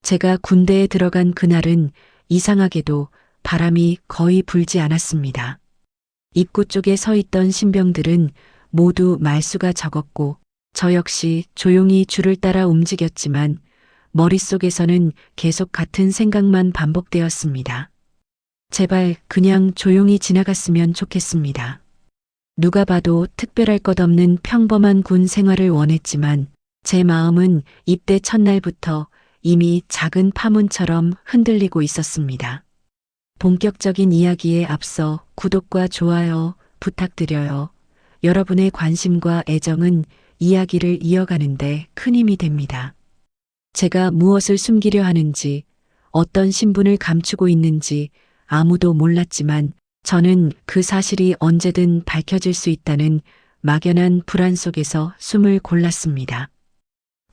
제가 군대에 들어간 그날은 이상하게도 바람이 거의 불지 않았습니다. 입구 쪽에 서 있던 신병들은 모두 말수가 적었고 저 역시 조용히 줄을 따라 움직였지만 머릿속에서는 계속 같은 생각만 반복되었습니다. 제발 그냥 조용히 지나갔으면 좋겠습니다. 누가 봐도 특별할 것 없는 평범한 군 생활을 원했지만 제 마음은 입대 첫날부터 이미 작은 파문처럼 흔들리고 있었습니다. 본격적인 이야기에 앞서 구독과 좋아요 부탁드려요. 여러분의 관심과 애정은 이야기를 이어가는데 큰 힘이 됩니다. 제가 무엇을 숨기려 하는지, 어떤 신분을 감추고 있는지 아무도 몰랐지만 저는 그 사실이 언제든 밝혀질 수 있다는 막연한 불안 속에서 숨을 골랐습니다.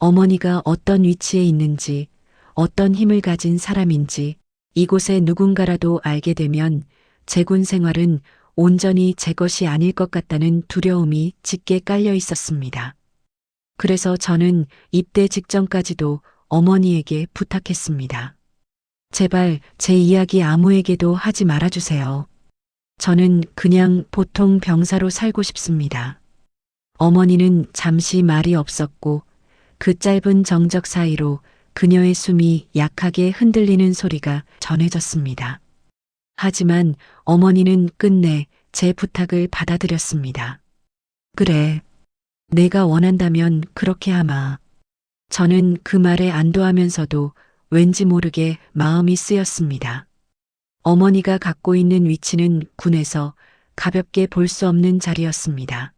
어머니가 어떤 위치에 있는지, 어떤 힘을 가진 사람인지 이곳에 누군가라도 알게 되면 제 군 생활은 온전히 제 것이 아닐 것 같다는 두려움이 짙게 깔려 있었습니다. 그래서 저는 입대 직전까지도 어머니에게 부탁했습니다. 제발 제 이야기 아무에게도 하지 말아주세요. 저는 그냥 보통 병사로 살고 싶습니다. 어머니는 잠시 말이 없었고 그 짧은 정적 사이로 그녀의 숨이 약하게 흔들리는 소리가 전해졌습니다. 하지만 어머니는 끝내 제 부탁을 받아들였습니다. 그래, 내가 원한다면 그렇게 하마. 저는 그 말에 안도하면서도 왠지 모르게 마음이 쓰였습니다. 어머니가 갖고 있는 위치는 군에서 가볍게 볼 수 없는 자리였습니다.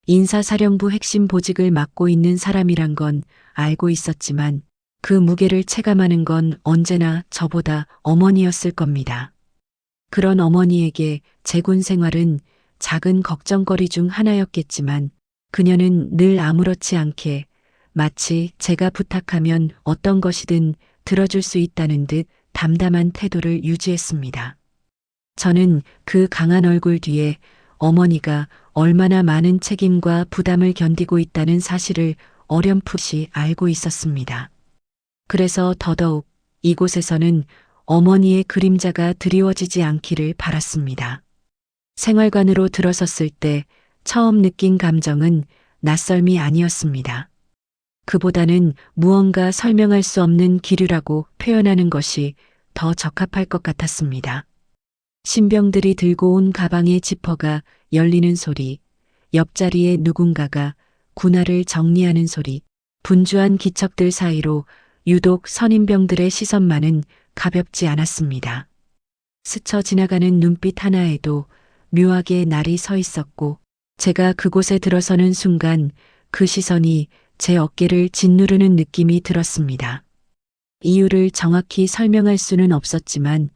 인사사령부 핵심 보직을 맡고 있는 사람이란 건 알고 있었지만 그 무게를 체감하는 건 언제나 저보다 어머니였을 겁니다. 그런 어머니에게 제 군 생활은 작은 걱정거리 중 하나였겠지만 그녀는 늘 아무렇지 않게 마치 제가 부탁하면 어떤 것이든 들어줄 수 있다는 듯 담담한 태도를 유지했습니다. 저는 그 강한 얼굴 뒤에 어머니가 얼마나 많은 책임과 부담을 견디고 있다는 사실을 어렴풋이 알고 있었습니다. 그래서 더더욱 이곳에서는 어머니의 그림자가 드리워지지 않기를 바랐습니다. 생활관으로 들어섰을 때 처음 느낀 감정은 낯설미 아니었습니다. 그보다는 무언가 설명할 수 없는 기류라고 표현하는 것이 더 적합할 것 같았습니다. 신병들이 들고 온 가방의 지퍼가 열리는 소리, 옆자리에 누군가가 군화를 정리하는 소리, 분주한 기척들 사이로 유독 선임병들의 시선만은 가볍지 않았습니다. 스쳐 지나가는 눈빛 하나에도 묘하게 날이 서 있었고 제가 그곳에 들어서는 순간 그 시선이 제 어깨를 짓누르는 느낌이 들었습니다. 이유를 정확히 설명할 수는 없었지만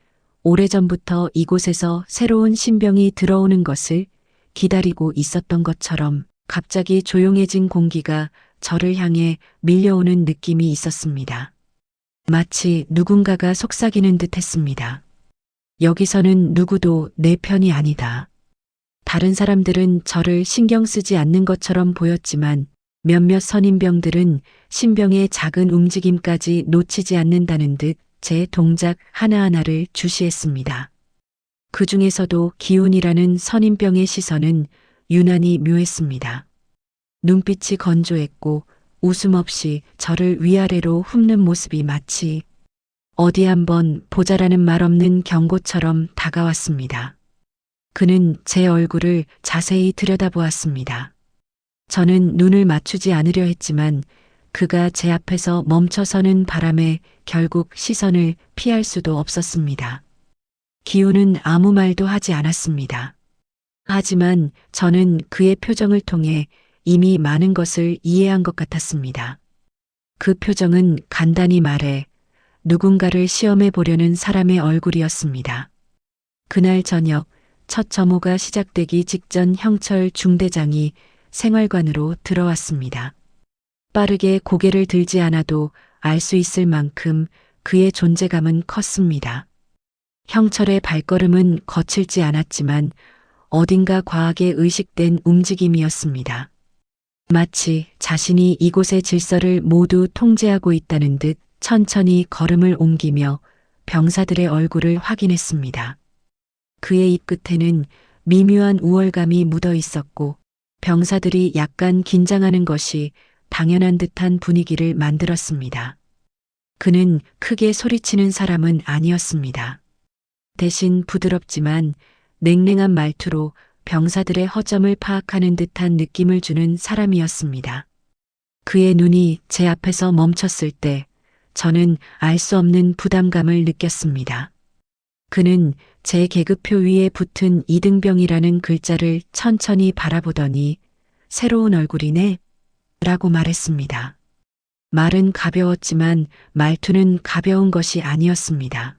오래전부터 이곳에서 새로운 신병이 들어오는 것을 기다리고 있었던 것처럼 갑자기 조용해진 공기가 저를 향해 밀려오는 느낌이 있었습니다. 마치 누군가가 속삭이는 듯 했습니다. 여기서는 누구도 내 편이 아니다. 다른 사람들은 저를 신경 쓰지 않는 것처럼 보였지만 몇몇 선임병들은 신병의 작은 움직임까지 놓치지 않는다는 듯 제 동작 하나하나를 주시했습니다. 그 중에서도 기훈이라는 선임병의 시선은 유난히 묘했습니다. 눈빛이 건조했고 웃음 없이 저를 위아래로 훑는 모습이 마치 어디 한번 보자라는 말 없는 경고처럼 다가왔습니다. 그는 제 얼굴을 자세히 들여다보았습니다. 저는 눈을 맞추지 않으려 했지만 그가 제 앞에서 멈춰서는 바람에 결국 시선을 피할 수도 없었습니다. 기훈은 아무 말도 하지 않았습니다. 하지만 저는 그의 표정을 통해 이미 많은 것을 이해한 것 같았습니다. 그 표정은 간단히 말해 누군가를 시험해 보려는 사람의 얼굴이었습니다. 그날 저녁 첫 점호가 시작되기 직전 형철 중대장이 생활관으로 들어왔습니다. 빠르게 고개를 들지 않아도 알 수 있을 만큼 그의 존재감은 컸습니다. 형철의 발걸음은 거칠지 않았지만 어딘가 과하게 의식된 움직임이었습니다. 마치 자신이 이곳의 질서를 모두 통제하고 있다는 듯 천천히 걸음을 옮기며 병사들의 얼굴을 확인했습니다. 그의 입 끝에는 미묘한 우월감이 묻어 있었고 병사들이 약간 긴장하는 것이 당연한 듯한 분위기를 만들었습니다. 그는 크게 소리치는 사람은 아니었습니다. 대신 부드럽지만 냉랭한 말투로 병사들의 허점을 파악하는 듯한 느낌을 주는 사람이었습니다. 그의 눈이 제 앞에서 멈췄을 때 저는 알 수 없는 부담감을 느꼈습니다. 그는 제 계급표 위에 붙은 이등병이라는 글자를 천천히 바라보더니 새로운 얼굴이네? 라고 말했습니다. 말은 가벼웠지만 말투는 가벼운 것이 아니었습니다.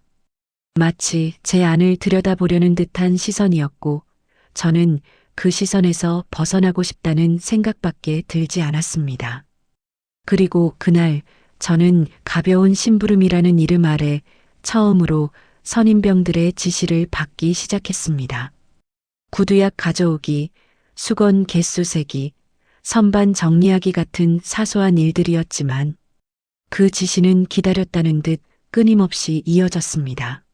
마치 제 안을 들여다보려는 듯한 시선이었고 저는 그 시선에서 벗어나고 싶다는 생각밖에 들지 않았습니다. 그리고 그날 저는 가벼운 심부름이라는 이름 아래 처음으로 선임병들의 지시를 받기 시작했습니다. 구두약 가져오기, 수건 개수 세기, 선반 정리하기 같은 사소한 일들이었지만 그 지시는 기다렸다는 듯 끊임없이 이어졌습니다.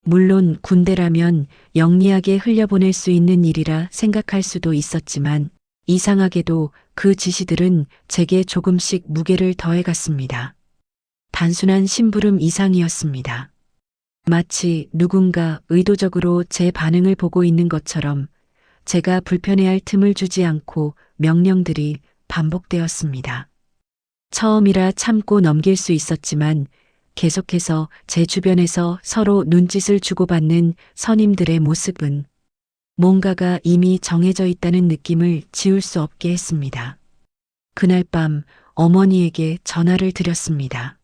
물론 군대라면 영리하게 흘려보낼 수 있는 일이라 생각할 수도 있었지만 이상하게도 그 지시들은 제게 조금씩 무게를 더해갔습니다. 단순한 심부름 이상이었습니다. 마치 누군가 의도적으로 제 반응을 보고 있는 것처럼 제가 불편해할 틈을 주지 않고 명령들이 반복되었습니다. 처음이라 참고 넘길 수 있었지만 계속해서 제 주변에서 서로 눈짓을 주고받는 선임들의 모습은 뭔가가 이미 정해져 있다는 느낌을 지울 수 없게 했습니다. 그날 밤 어머니에게 전화를 드렸습니다.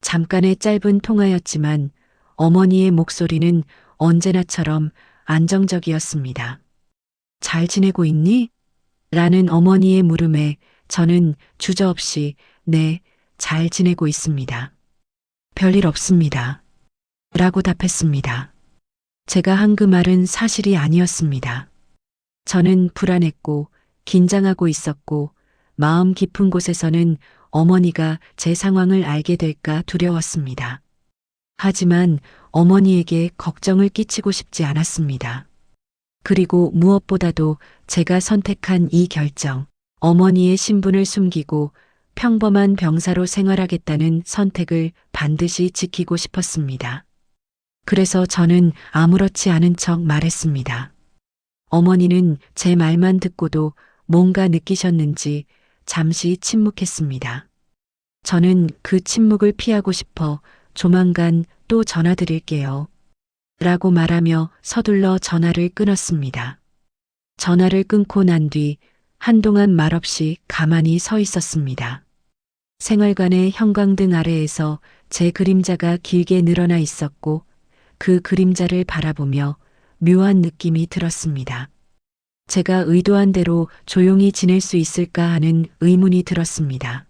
잠깐의 짧은 통화였지만 어머니의 목소리는 언제나처럼 안정적이었습니다. 잘 지내고 있니? 라는 어머니의 물음에 저는 주저없이 네, 잘 지내고 있습니다. 별일 없습니다. 라고 답했습니다. 제가 한 그 말은 사실이 아니었습니다. 저는 불안했고 긴장하고 있었고 마음 깊은 곳에서는 어머니가 제 상황을 알게 될까 두려웠습니다. 하지만 어머니에게 걱정을 끼치고 싶지 않았습니다. 그리고 무엇보다도 제가 선택한 이 결정, 어머니의 신분을 숨기고 평범한 병사로 생활하겠다는 선택을 반드시 지키고 싶었습니다. 그래서 저는 아무렇지 않은 척 말했습니다. 어머니는 제 말만 듣고도 뭔가 느끼셨는지 잠시 침묵했습니다. 저는 그 침묵을 피하고 싶어 조만간 또 전화드릴게요. 라고 말하며 서둘러 전화를 끊었습니다. 전화를 끊고 난 뒤 한동안 말없이 가만히 서 있었습니다. 생활관의 형광등 아래에서 제 그림자가 길게 늘어나 있었고 그 그림자를 바라보며 묘한 느낌이 들었습니다. 제가 의도한 대로 조용히 지낼 수 있을까 하는 의문이 들었습니다.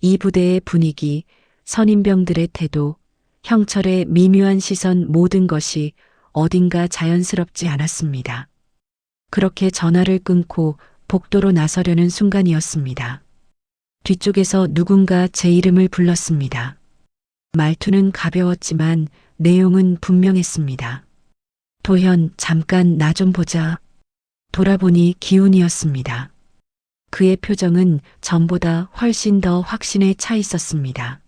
이 부대의 분위기, 선임병들의 태도, 형철의 미묘한 시선 모든 것이 어딘가 자연스럽지 않았습니다. 그렇게 전화를 끊고 복도로 나서려는 순간이었습니다. 뒤쪽에서 누군가 제 이름을 불렀습니다. 말투는 가벼웠지만 내용은 분명했습니다. 도현, 잠깐 나 좀 보자. 돌아보니 기훈이었습니다. 그의 표정은 전보다 훨씬 더 확신에 차 있었습니다.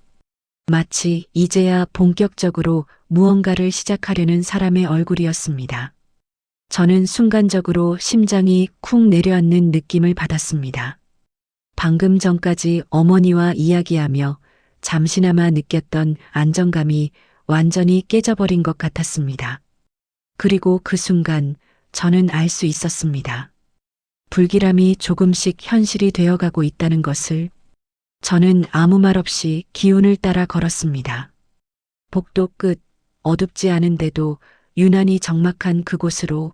마치 이제야 본격적으로 무언가를 시작하려는 사람의 얼굴이었습니다. 저는 순간적으로 심장이 쿵 내려앉는 느낌을 받았습니다. 방금 전까지 어머니와 이야기하며 잠시나마 느꼈던 안정감이 완전히 깨져버린 것 같았습니다. 그리고 그 순간 저는 알 수 있었습니다. 불길함이 조금씩 현실이 되어가고 있다는 것을. 저는 아무 말 없이 기운을 따라 걸었습니다. 복도 끝, 어둡지 않은데도 유난히 적막한 그곳으로.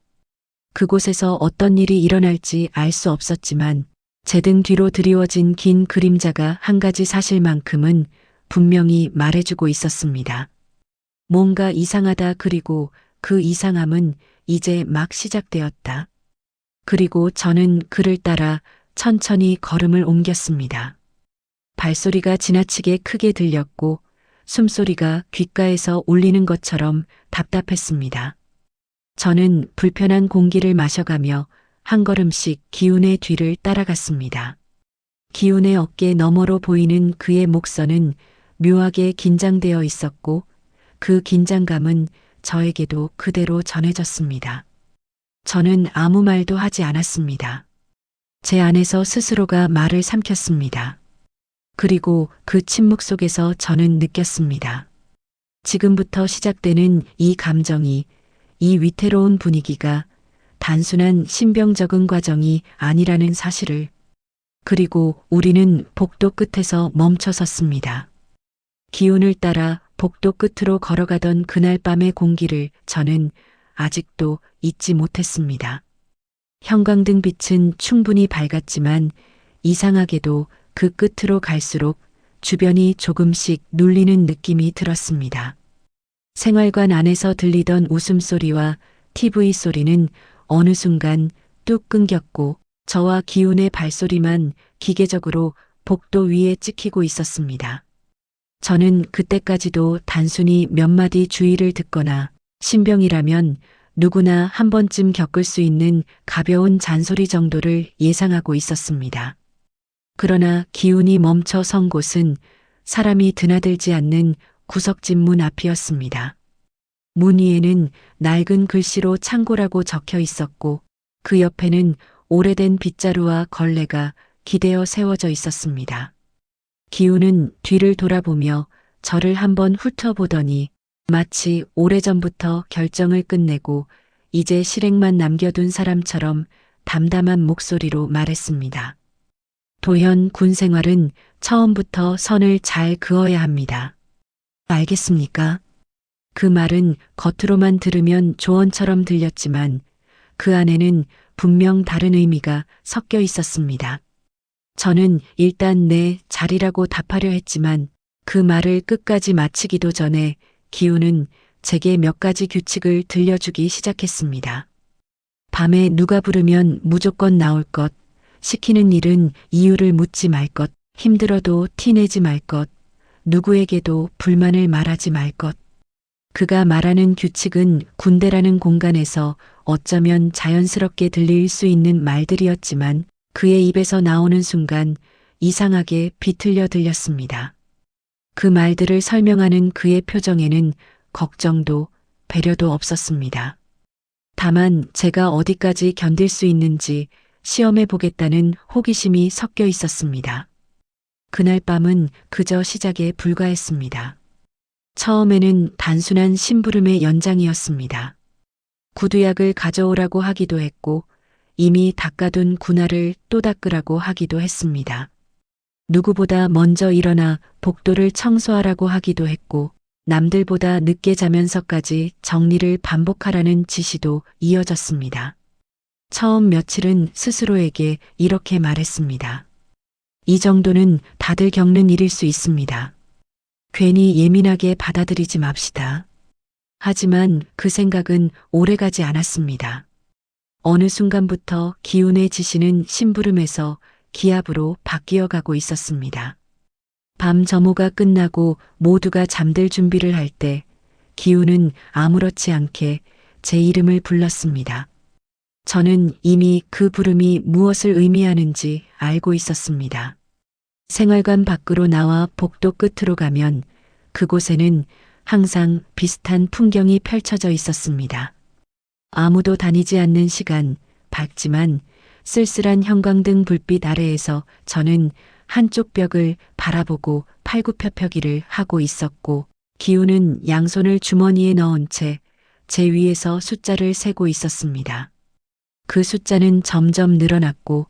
그곳에서 어떤 일이 일어날지 알 수 없었지만 제 등 뒤로 드리워진 긴 그림자가 한 가지 사실만큼은 분명히 말해주고 있었습니다. 뭔가 이상하다. 그리고 그 이상함은 이제 막 시작되었다. 그리고 저는 그를 따라 천천히 걸음을 옮겼습니다. 발소리가 지나치게 크게 들렸고 숨소리가 귓가에서 울리는 것처럼 답답했습니다. 저는 불편한 공기를 마셔가며 한 걸음씩 기훈의 뒤를 따라갔습니다. 기훈의 어깨 너머로 보이는 그의 목선은 묘하게 긴장되어 있었고 그 긴장감은 저에게도 그대로 전해졌습니다. 저는 아무 말도 하지 않았습니다. 제 안에서 스스로가 말을 삼켰습니다. 그리고 그 침묵 속에서 저는 느꼈습니다. 지금부터 시작되는 이 감정이, 이 위태로운 분위기가 단순한 신병 적응 과정이 아니라는 사실을. 그리고 우리는 복도 끝에서 멈춰 섰습니다. 기운을 따라 복도 끝으로 걸어가던 그날 밤의 공기를 저는 아직도 잊지 못했습니다. 형광등 빛은 충분히 밝았지만 이상하게도 그 끝으로 갈수록 주변이 조금씩 눌리는 느낌이 들었습니다. 생활관 안에서 들리던 웃음소리와 TV 소리는 어느 순간 뚝 끊겼고 저와 기훈의 발소리만 기계적으로 복도 위에 찍히고 있었습니다. 저는 그때까지도 단순히 몇 마디 주의를 듣거나 신병이라면 누구나 한 번쯤 겪을 수 있는 가벼운 잔소리 정도를 예상하고 있었습니다. 그러나 기훈이 멈춰 선 곳은 사람이 드나들지 않는 구석진 문 앞이었습니다. 문 위에는 낡은 글씨로 창고라고 적혀 있었고 그 옆에는 오래된 빗자루와 걸레가 기대어 세워져 있었습니다. 기훈은 뒤를 돌아보며 저를 한번 훑어보더니 마치 오래전부터 결정을 끝내고 이제 실행만 남겨둔 사람처럼 담담한 목소리로 말했습니다. 도현 군 생활은 처음부터 선을 잘 그어야 합니다. 알겠습니까? 그 말은 겉으로만 들으면 조언처럼 들렸지만 그 안에는 분명 다른 의미가 섞여 있었습니다. 저는 일단 네, 잘이라고 답하려 했지만 그 말을 끝까지 마치기도 전에 기훈은 제게 몇 가지 규칙을 들려주기 시작했습니다. 밤에 누가 부르면 무조건 나올 것, 시키는 일은 이유를 묻지 말 것, 힘들어도 티내지 말 것, 누구에게도 불만을 말하지 말 것. 그가 말하는 규칙은 군대라는 공간에서 어쩌면 자연스럽게 들릴 수 있는 말들이었지만 그의 입에서 나오는 순간 이상하게 비틀려 들렸습니다. 그 말들을 설명하는 그의 표정에는 걱정도 배려도 없었습니다. 다만 제가 어디까지 견딜 수 있는지 시험해 보겠다는 호기심이 섞여 있었습니다. 그날 밤은 그저 시작에 불과했습니다. 처음에는 단순한 심부름의 연장이었습니다. 구두약을 가져오라고 하기도 했고 이미 닦아둔 군화를 또 닦으라고 하기도 했습니다. 누구보다 먼저 일어나 복도를 청소하라고 하기도 했고 남들보다 늦게 자면서까지 정리를 반복하라는 지시도 이어졌습니다. 처음 며칠은 스스로에게 이렇게 말했습니다. 이 정도는 다들 겪는 일일 수 있습니다. 괜히 예민하게 받아들이지 맙시다. 하지만 그 생각은 오래가지 않았습니다. 어느 순간부터 기훈의 지시는 심부름에서 기합으로 바뀌어 가고 있었습니다. 밤 점호가 끝나고 모두가 잠들 준비를 할 때 기훈은 아무렇지 않게 제 이름을 불렀습니다. 저는 이미 그 부름이 무엇을 의미하는지 알고 있었습니다. 생활관 밖으로 나와 복도 끝으로 가면 그곳에는 항상 비슷한 풍경이 펼쳐져 있었습니다. 아무도 다니지 않는 시간, 밝지만 쓸쓸한 형광등 불빛 아래에서 저는 한쪽 벽을 바라보고 팔굽혀펴기를 하고 있었고 기훈은 양손을 주머니에 넣은 채 제 위에서 숫자를 세고 있었습니다. 그 숫자는 점점 늘어났고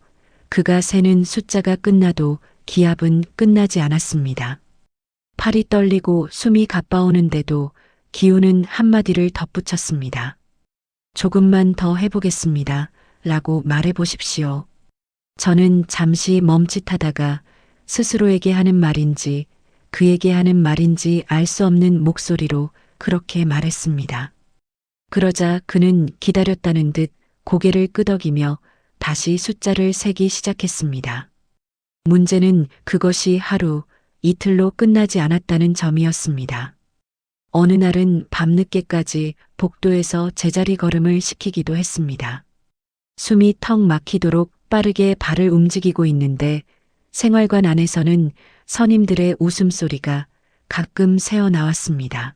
그가 세는 숫자가 끝나도 기합은 끝나지 않았습니다. 팔이 떨리고 숨이 가빠오는데도 기훈은 한마디를 덧붙였습니다. 조금만 더 해보겠습니다. 라고 말해보십시오. 저는 잠시 멈칫하다가 스스로에게 하는 말인지 그에게 하는 말인지 알 수 없는 목소리로 그렇게 말했습니다. 그러자 그는 기다렸다는 듯 고개를 끄덕이며 다시 숫자를 세기 시작했습니다. 문제는 그것이 하루, 이틀로 끝나지 않았다는 점이었습니다. 어느 날은 밤늦게까지 복도에서 제자리 걸음을 시키기도 했습니다. 숨이 턱 막히도록 빠르게 발을 움직이고 있는데 생활관 안에서는 선임들의 웃음소리가 가끔 새어 나왔습니다.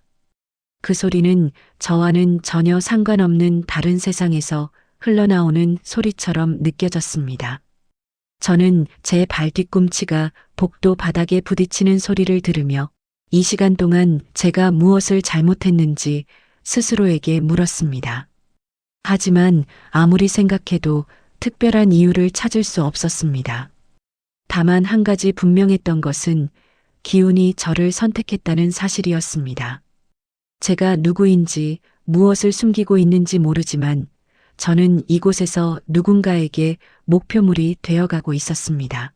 그 소리는 저와는 전혀 상관없는 다른 세상에서 흘러나오는 소리처럼 느껴졌습니다. 저는 제 발 뒤꿈치가 복도 바닥에 부딪히는 소리를 들으며 이 시간 동안 제가 무엇을 잘못했는지 스스로에게 물었습니다. 하지만 아무리 생각해도 특별한 이유를 찾을 수 없었습니다. 다만 한 가지 분명했던 것은 기운이 저를 선택했다는 사실이었습니다. 제가 누구인지 무엇을 숨기고 있는지 모르지만 저는 이곳에서 누군가에게 목표물이 되어가고 있었습니다.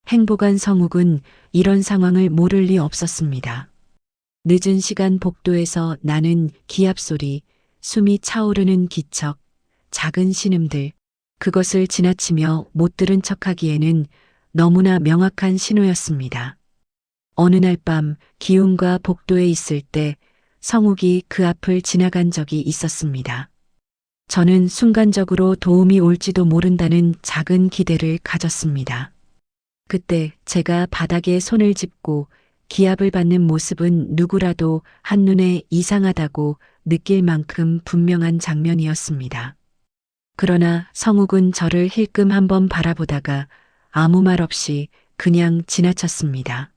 행복한 성욱은 이런 상황을 모를 리 없었습니다. 늦은 시간 복도에서 나는 기합 소리, 숨이 차오르는 기척, 작은 신음들, 그것을 지나치며 못 들은 척하기에는 너무나 명확한 신호였습니다. 어느 날 밤 기훈과 복도에 있을 때 성욱이 그 앞을 지나간 적이 있었습니다. 저는 순간적으로 도움이 올지도 모른다는 작은 기대를 가졌습니다. 그때 제가 바닥에 손을 짚고 기합을 받는 모습은 누구라도 한눈에 이상하다고 느낄 만큼 분명한 장면이었습니다. 그러나 성욱은 저를 힐끔 한번 바라보다가 아무 말 없이 그냥 지나쳤습니다.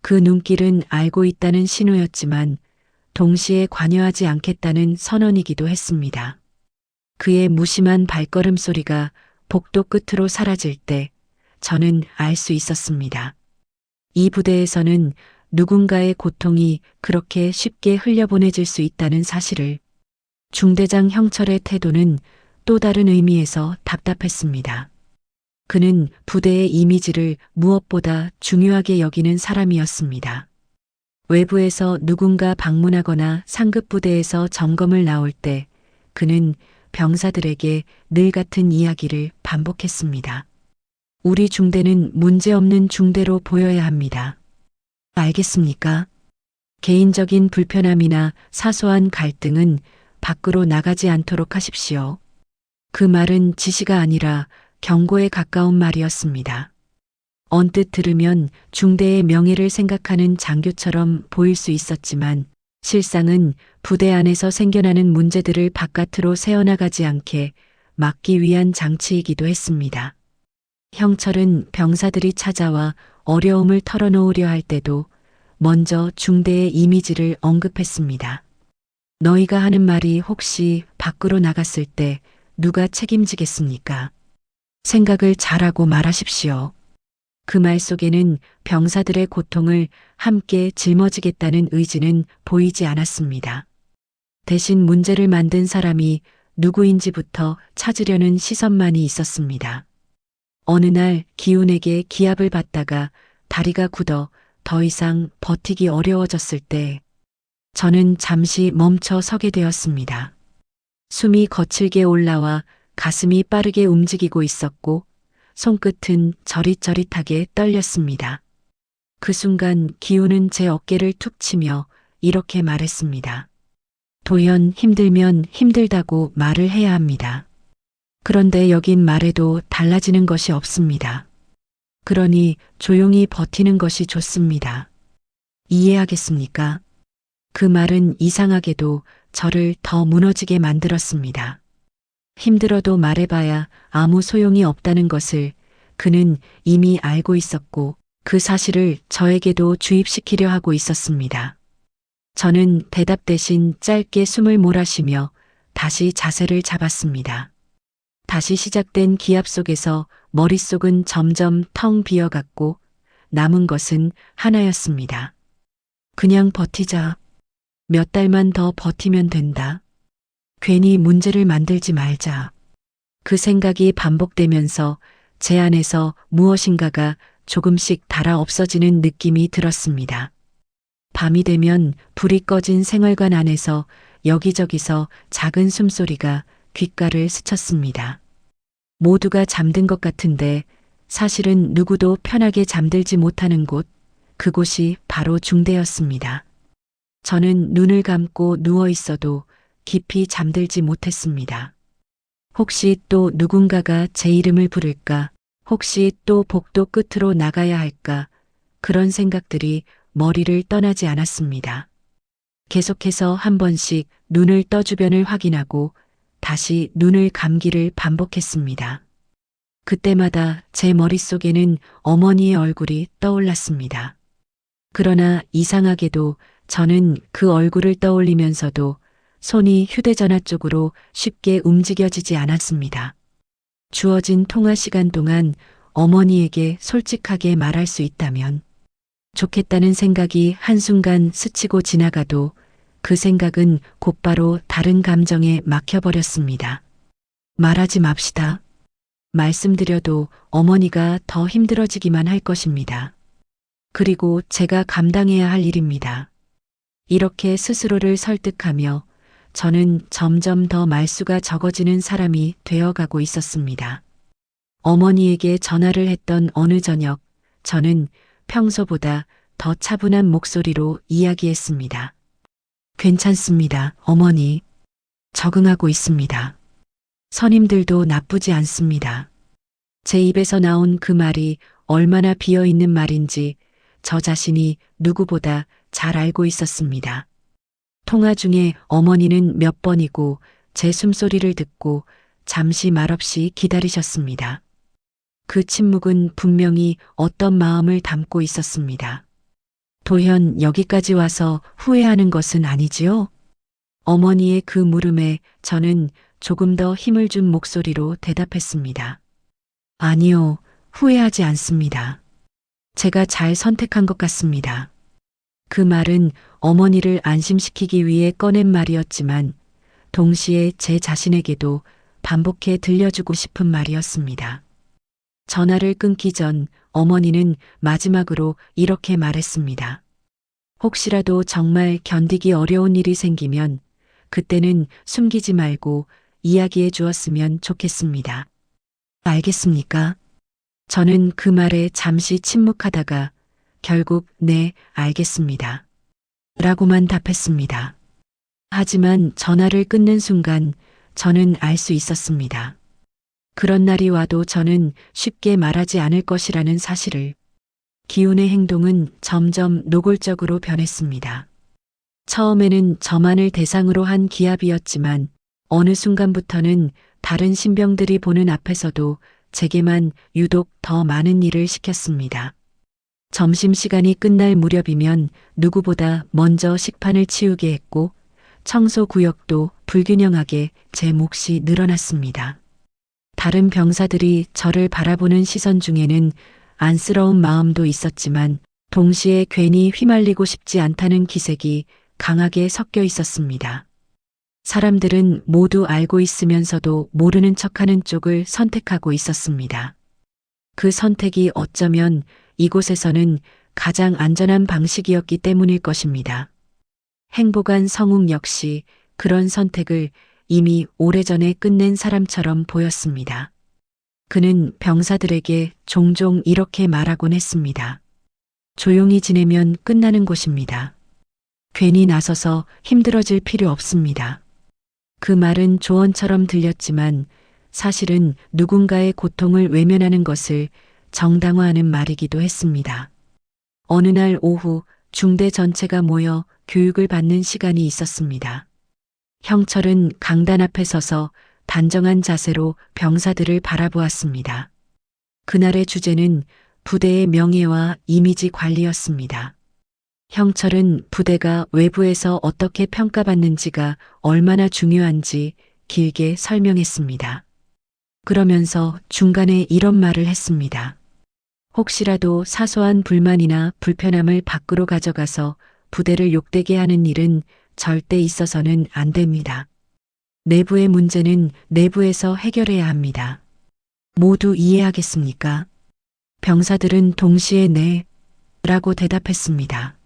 그 눈길은 알고 있다는 신호였지만 동시에 관여하지 않겠다는 선언이기도 했습니다. 그의 무심한 발걸음 소리가 복도 끝으로 사라질 때 저는 알 수 있었습니다. 이 부대에서는 누군가의 고통이 그렇게 쉽게 흘려보내질 수 있다는 사실을. 중대장 형철의 태도는 또 다른 의미에서 답답했습니다. 그는 부대의 이미지를 무엇보다 중요하게 여기는 사람이었습니다. 외부에서 누군가 방문하거나 상급 부대에서 점검을 나올 때 그는 병사들에게 늘 같은 이야기를 반복했습니다. 우리 중대는 문제없는 중대로 보여야 합니다. 알겠습니까? 개인적인 불편함이나 사소한 갈등은 밖으로 나가지 않도록 하십시오. 그 말은 지시가 아니라 경고에 가까운 말이었습니다. 언뜻 들으면 중대의 명예를 생각하는 장교처럼 보일 수 있었지만 실상은 부대 안에서 생겨나는 문제들을 바깥으로 새어나가지 않게 막기 위한 장치이기도 했습니다. 형철은 병사들이 찾아와 어려움을 털어놓으려 할 때도 먼저 중대의 이미지를 언급했습니다. 너희가 하는 말이 혹시 밖으로 나갔을 때 누가 책임지겠습니까? 생각을 잘하고 말하십시오. 그 말 속에는 병사들의 고통을 함께 짊어지겠다는 의지는 보이지 않았습니다. 대신 문제를 만든 사람이 누구인지부터 찾으려는 시선만이 있었습니다. 어느 날 기훈에게 기합을 받다가 다리가 굳어 더 이상 버티기 어려워졌을 때 저는 잠시 멈춰 서게 되었습니다. 숨이 거칠게 올라와 가슴이 빠르게 움직이고 있었고 손끝은 저릿저릿하게 떨렸습니다. 그 순간 기훈은 제 어깨를 툭 치며 이렇게 말했습니다. 도현, 힘들면 힘들다고 말을 해야 합니다. 그런데 여긴 말해도 달라지는 것이 없습니다. 그러니 조용히 버티는 것이 좋습니다. 이해하겠습니까? 그 말은 이상하게도 저를 더 무너지게 만들었습니다. 힘들어도 말해봐야 아무 소용이 없다는 것을 그는 이미 알고 있었고 그 사실을 저에게도 주입시키려 하고 있었습니다. 저는 대답 대신 짧게 숨을 몰아쉬며 다시 자세를 잡았습니다. 다시 시작된 기합 속에서 머릿속은 점점 텅 비어갔고 남은 것은 하나였습니다. 그냥 버티자. 몇 달만 더 버티면 된다. 괜히 문제를 만들지 말자. 그 생각이 반복되면서 제 안에서 무엇인가가 조금씩 닳아 없어지는 느낌이 들었습니다. 밤이 되면 불이 꺼진 생활관 안에서 여기저기서 작은 숨소리가 귓가를 스쳤습니다. 모두가 잠든 것 같은데 사실은 누구도 편하게 잠들지 못하는 곳, 그곳이 바로 중대였습니다. 저는 눈을 감고 누워 있어도 깊이 잠들지 못했습니다. 혹시 또 누군가가 제 이름을 부를까? 혹시 또 복도 끝으로 나가야 할까? 그런 생각들이 머리를 떠나지 않았습니다. 계속해서 한 번씩 눈을 떠 주변을 확인하고 다시 눈을 감기를 반복했습니다. 그때마다 제 머릿속에는 어머니의 얼굴이 떠올랐습니다. 그러나 이상하게도 저는 그 얼굴을 떠올리면서도 손이 휴대전화 쪽으로 쉽게 움직여지지 않았습니다. 주어진 통화 시간 동안 어머니에게 솔직하게 말할 수 있다면 좋겠다는 생각이 한순간 스치고 지나가도 그 생각은 곧바로 다른 감정에 막혀버렸습니다. 말하지 맙시다. 말씀드려도 어머니가 더 힘들어지기만 할 것입니다. 그리고 제가 감당해야 할 일입니다. 이렇게 스스로를 설득하며 저는 점점 더 말수가 적어지는 사람이 되어가고 있었습니다. 어머니에게 전화를 했던 어느 저녁, 저는 평소보다 더 차분한 목소리로 이야기했습니다. 괜찮습니다, 어머니. 적응하고 있습니다. 선임들도 나쁘지 않습니다. 제 입에서 나온 그 말이 얼마나 비어있는 말인지 저 자신이 누구보다 잘 알고 있었습니다. 통화 중에 어머니는 몇 번이고 제 숨소리를 듣고 잠시 말없이 기다리셨습니다. 그 침묵은 분명히 어떤 마음을 담고 있었습니다. 도현, 여기까지 와서 후회하는 것은 아니지요? 어머니의 그 물음에 저는 조금 더 힘을 준 목소리로 대답했습니다. 아니요, 후회하지 않습니다. 제가 잘 선택한 것 같습니다. 그 말은 어머니를 안심시키기 위해 꺼낸 말이었지만 동시에 제 자신에게도 반복해 들려주고 싶은 말이었습니다. 전화를 끊기 전 어머니는 마지막으로 이렇게 말했습니다. 혹시라도 정말 견디기 어려운 일이 생기면 그때는 숨기지 말고 이야기해 주었으면 좋겠습니다. 알겠습니까? 저는 그 말에 잠시 침묵하다가 결국 네, 알겠습니다. 라고만 답했습니다. 하지만 전화를 끊는 순간 저는 알 수 있었습니다. 그런 날이 와도 저는 쉽게 말하지 않을 것이라는 사실을. 기훈의 행동은 점점 노골적으로 변했습니다. 처음에는 저만을 대상으로 한 기합이었지만 어느 순간부터는 다른 신병들이 보는 앞에서도 제게만 유독 더 많은 일을 시켰습니다. 점심시간이 끝날 무렵이면 누구보다 먼저 식판을 치우게 했고 청소 구역도 불균형하게 제 몫이 늘어났습니다. 다른 병사들이 저를 바라보는 시선 중에는 안쓰러운 마음도 있었지만 동시에 괜히 휘말리고 싶지 않다는 기색이 강하게 섞여 있었습니다. 사람들은 모두 알고 있으면서도 모르는 척하는 쪽을 선택하고 있었습니다. 그 선택이 어쩌면 이곳에서는 가장 안전한 방식이었기 때문일 것입니다. 행복한 성웅 역시 그런 선택을 이미 오래전에 끝낸 사람처럼 보였습니다. 그는 병사들에게 종종 이렇게 말하곤 했습니다. 조용히 지내면 끝나는 곳입니다. 괜히 나서서 힘들어질 필요 없습니다. 그 말은 조언처럼 들렸지만 사실은 누군가의 고통을 외면하는 것을 정당화하는 말이기도 했습니다. 어느 날 오후 중대 전체가 모여 교육을 받는 시간이 있었습니다. 형철은 강단 앞에 서서 단정한 자세로 병사들을 바라보았습니다. 그날의 주제는 부대의 명예와 이미지 관리였습니다. 형철은 부대가 외부에서 어떻게 평가받는지가 얼마나 중요한지 길게 설명했습니다. 그러면서 중간에 이런 말을 했습니다. 혹시라도 사소한 불만이나 불편함을 밖으로 가져가서 부대를 욕되게 하는 일은 절대 있어서는 안 됩니다. 내부의 문제는 내부에서 해결해야 합니다. 모두 이해하겠습니까? 병사들은 동시에 네, 라고 대답했습니다.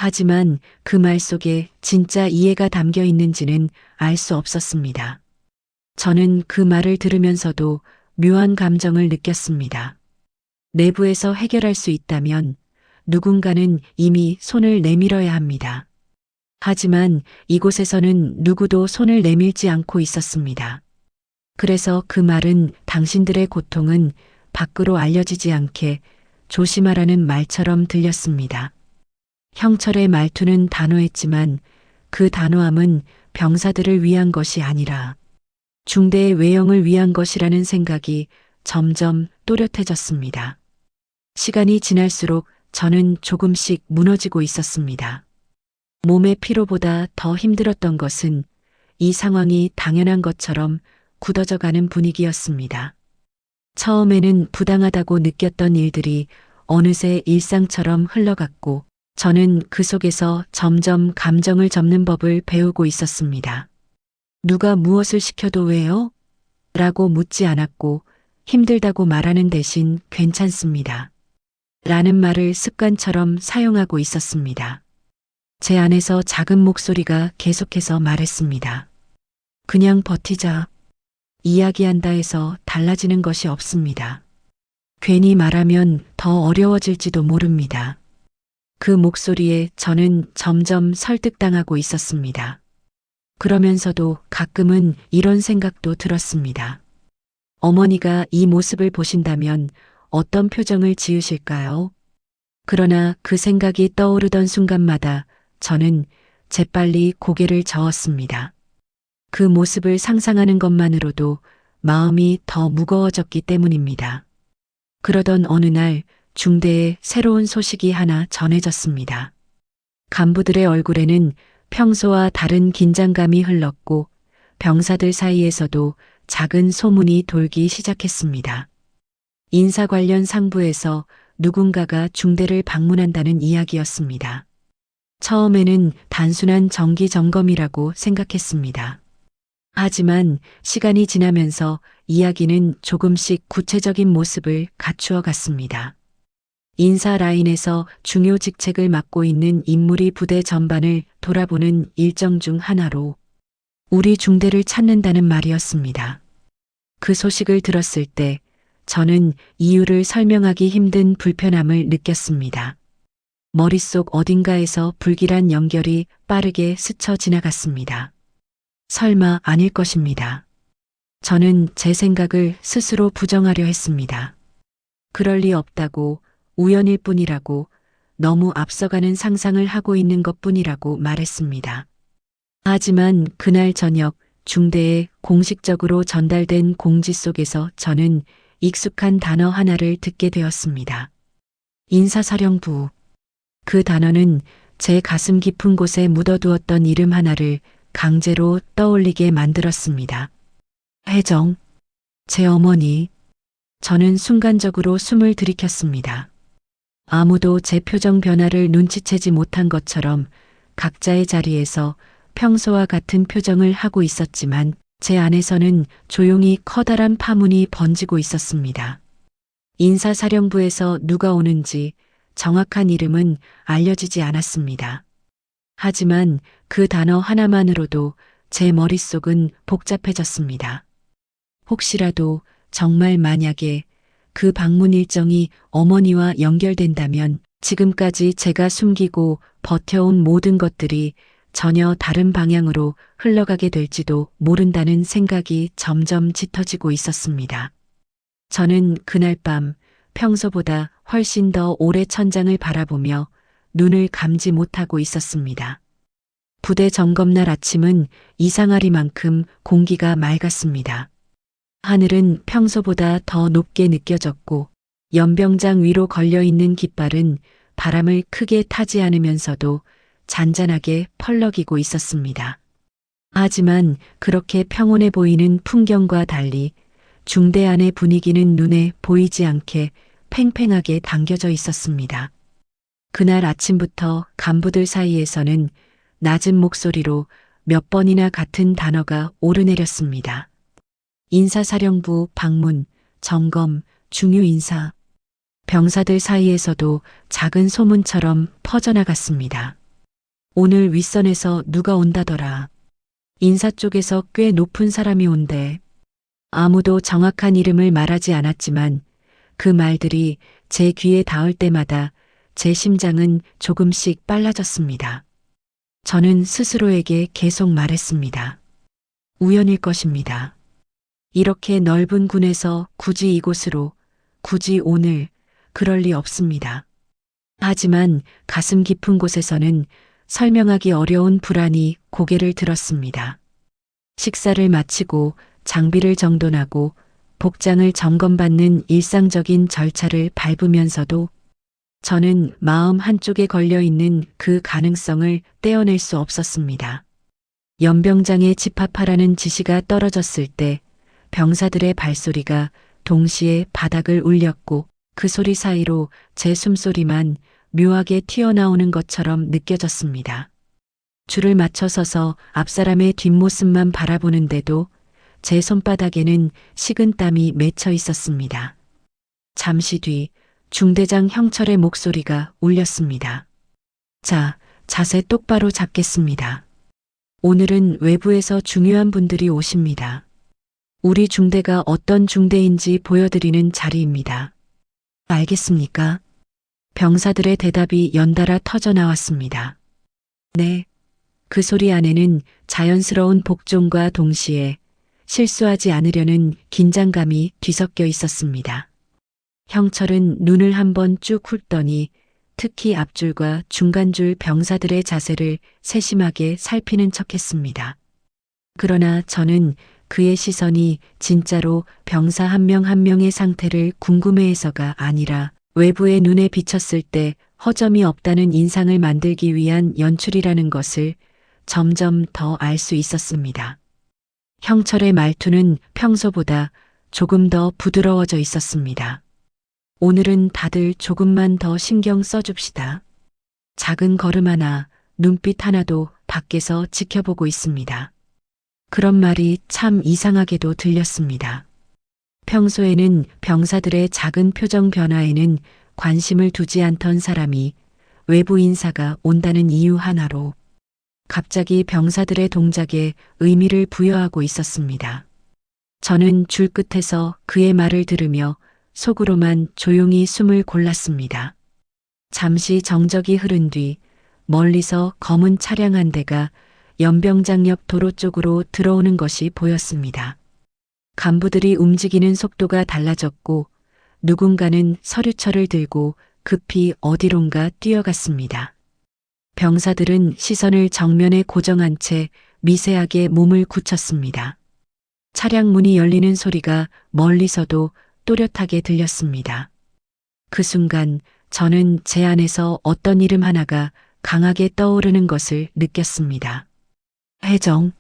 하지만 그 말 속에 진짜 이해가 담겨 있는지는 알 수 없었습니다. 저는 그 말을 들으면서도 묘한 감정을 느꼈습니다. 내부에서 해결할 수 있다면 누군가는 이미 손을 내밀어야 합니다. 하지만 이곳에서는 누구도 손을 내밀지 않고 있었습니다. 그래서 그 말은 당신들의 고통은 밖으로 알려지지 않게 조심하라는 말처럼 들렸습니다. 형철의 말투는 단호했지만 그 단호함은 병사들을 위한 것이 아니라 중대의 외형을 위한 것이라는 생각이 점점 또렷해졌습니다. 시간이 지날수록 저는 조금씩 무너지고 있었습니다. 몸의 피로보다 더 힘들었던 것은 이 상황이 당연한 것처럼 굳어져가는 분위기였습니다. 처음에는 부당하다고 느꼈던 일들이 어느새 일상처럼 흘러갔고 저는 그 속에서 점점 감정을 접는 법을 배우고 있었습니다. 누가 무엇을 시켜도 왜요? 라고 묻지 않았고 힘들다고 말하는 대신 괜찮습니다. 라는 말을 습관처럼 사용하고 있었습니다. 제 안에서 작은 목소리가 계속해서 말했습니다. 그냥 버티자. 이야기한다 해서 달라지는 것이 없습니다. 괜히 말하면 더 어려워질지도 모릅니다. 그 목소리에 저는 점점 설득당하고 있었습니다. 그러면서도 가끔은 이런 생각도 들었습니다. 어머니가 이 모습을 보신다면 어떤 표정을 지으실까요? 그러나 그 생각이 떠오르던 순간마다 저는 재빨리 고개를 저었습니다. 그 모습을 상상하는 것만으로도 마음이 더 무거워졌기 때문입니다. 그러던 어느 날 중대에 새로운 소식이 하나 전해졌습니다. 간부들의 얼굴에는 평소와 다른 긴장감이 흘렀고 병사들 사이에서도 작은 소문이 돌기 시작했습니다. 인사 관련 상부에서 누군가가 중대를 방문한다는 이야기였습니다. 처음에는 단순한 정기 점검이라고 생각했습니다. 하지만 시간이 지나면서 이야기는 조금씩 구체적인 모습을 갖추어 갔습니다. 인사 라인에서 중요 직책을 맡고 있는 인물이 부대 전반을 돌아보는 일정 중 하나로 우리 중대를 찾는다는 말이었습니다. 그 소식을 들었을 때 저는 이유를 설명하기 힘든 불편함을 느꼈습니다. 머릿속 어딘가에서 불길한 연결이 빠르게 스쳐 지나갔습니다. 설마 아닐 것입니다. 저는 제 생각을 스스로 부정하려 했습니다. 그럴 리 없다고, 우연일 뿐이라고, 너무 앞서가는 상상을 하고 있는 것뿐이라고 말했습니다. 하지만 그날 저녁 중대에 공식적으로 전달된 공지 속에서 저는 익숙한 단어 하나를 듣게 되었습니다. 인사사령부. 그 단어는 제 가슴 깊은 곳에 묻어두었던 이름 하나를 강제로 떠올리게 만들었습니다. 혜정. 제 어머니. 저는 순간적으로 숨을 들이켰습니다. 아무도 제 표정 변화를 눈치채지 못한 것처럼 각자의 자리에서 평소와 같은 표정을 하고 있었지만 제 안에서는 조용히 커다란 파문이 번지고 있었습니다. 인사사령부에서 누가 오는지 정확한 이름은 알려지지 않았습니다. 하지만 그 단어 하나만으로도 제 머릿속은 복잡해졌습니다. 혹시라도 정말 만약에 그 방문 일정이 어머니와 연결된다면 지금까지 제가 숨기고 버텨온 모든 것들이 전혀 다른 방향으로 흘러가게 될지도 모른다는 생각이 점점 짙어지고 있었습니다. 저는 그날 밤 평소보다 훨씬 더 오래 천장을 바라보며 눈을 감지 못하고 있었습니다. 부대 점검날 아침은 이상하리만큼 공기가 맑았습니다. 하늘은 평소보다 더 높게 느껴졌고 연병장 위로 걸려있는 깃발은 바람을 크게 타지 않으면서도 잔잔하게 펄럭이고 있었습니다. 하지만 그렇게 평온해 보이는 풍경과 달리 중대 안의 분위기는 눈에 보이지 않게 팽팽하게 당겨져 있었습니다. 그날 아침부터 간부들 사이에서는 낮은 목소리로 몇 번이나 같은 단어가 오르내렸습니다. 인사사령부 방문, 점검, 중요 인사. 병사들 사이에서도 작은 소문처럼 퍼져나갔습니다. 오늘 윗선에서 누가 온다더라. 인사 쪽에서 꽤 높은 사람이 온대. 아무도 정확한 이름을 말하지 않았지만 그 말들이 제 귀에 닿을 때마다 제 심장은 조금씩 빨라졌습니다. 저는 스스로에게 계속 말했습니다. 우연일 것입니다. 이렇게 넓은 군에서 굳이 이곳으로, 굳이 오늘, 그럴 리 없습니다. 하지만 가슴 깊은 곳에서는 설명하기 어려운 불안이 고개를 들었습니다. 식사를 마치고 장비를 정돈하고 복장을 점검받는 일상적인 절차를 밟으면서도 저는 마음 한쪽에 걸려 있는 그 가능성을 떼어낼 수 없었습니다. 연병장에 집합하라는 지시가 떨어졌을 때 병사들의 발소리가 동시에 바닥을 울렸고 그 소리 사이로 제 숨소리만 묘하게 튀어나오는 것처럼 느껴졌습니다. 줄을 맞춰 서서 앞사람의 뒷모습만 바라보는데도 제 손바닥에는 식은땀이 맺혀 있었습니다. 잠시 뒤 중대장 형철의 목소리가 울렸습니다. 자, 자세 똑바로 잡겠습니다. 오늘은 외부에서 중요한 분들이 오십니다. 우리 중대가 어떤 중대인지 보여드리는 자리입니다. 알겠습니까? 병사들의 대답이 연달아 터져 나왔습니다. 네. 그 소리 안에는 자연스러운 복종과 동시에 실수하지 않으려는 긴장감이 뒤섞여 있었습니다. 형철은 눈을 한번 쭉 훑더니 특히 앞줄과 중간줄 병사들의 자세를 세심하게 살피는 척했습니다. 그러나 저는 그의 시선이 진짜로 병사 한 명 한 명의 상태를 궁금해해서가 아니라 외부의 눈에 비쳤을 때 허점이 없다는 인상을 만들기 위한 연출이라는 것을 점점 더 알 수 있었습니다. 형철의 말투는 평소보다 조금 더 부드러워져 있었습니다. 오늘은 다들 조금만 더 신경 써줍시다. 작은 걸음 하나, 눈빛 하나도 밖에서 지켜보고 있습니다. 그런 말이 참 이상하게도 들렸습니다. 평소에는 병사들의 작은 표정 변화에는 관심을 두지 않던 사람이 외부 인사가 온다는 이유 하나로 갑자기 병사들의 동작에 의미를 부여하고 있었습니다. 저는 줄 끝에서 그의 말을 들으며 속으로만 조용히 숨을 골랐습니다. 잠시 정적이 흐른 뒤 멀리서 검은 차량 한 대가 연병장 옆 도로 쪽으로 들어오는 것이 보였습니다. 간부들이 움직이는 속도가 달라졌고 누군가는 서류철을 들고 급히 어디론가 뛰어갔습니다. 병사들은 시선을 정면에 고정한 채 미세하게 몸을 굳혔습니다. 차량 문이 열리는 소리가 멀리서도 또렷하게 들렸습니다. 그 순간 저는 제 안에서 어떤 이름 하나가 강하게 떠오르는 것을 느꼈습니다. 혜정.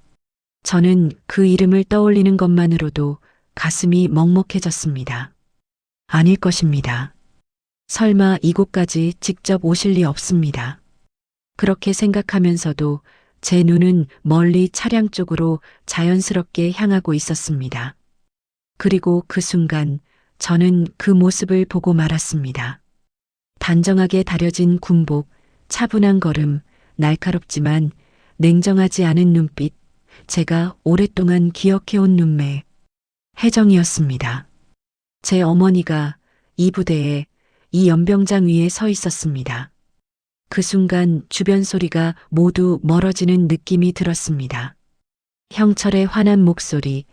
저는 그 이름을 떠올리는 것만으로도 가슴이 먹먹해졌습니다. 아닐 것입니다. 설마 이곳까지 직접 오실 리 없습니다. 그렇게 생각하면서도 제 눈은 멀리 차량 쪽으로 자연스럽게 향하고 있었습니다. 그리고 그 순간 저는 그 모습을 보고 말았습니다. 단정하게 다려진 군복, 차분한 걸음, 날카롭지만 냉정하지 않은 눈빛, 제가 오랫동안 기억해온 눈매, 혜정이었습니다. 제 어머니가 이 부대에, 이 연병장 위에 서 있었습니다. 그 순간 주변 소리가 모두 멀어지는 느낌이 들었습니다. 형철의 환한 목소리,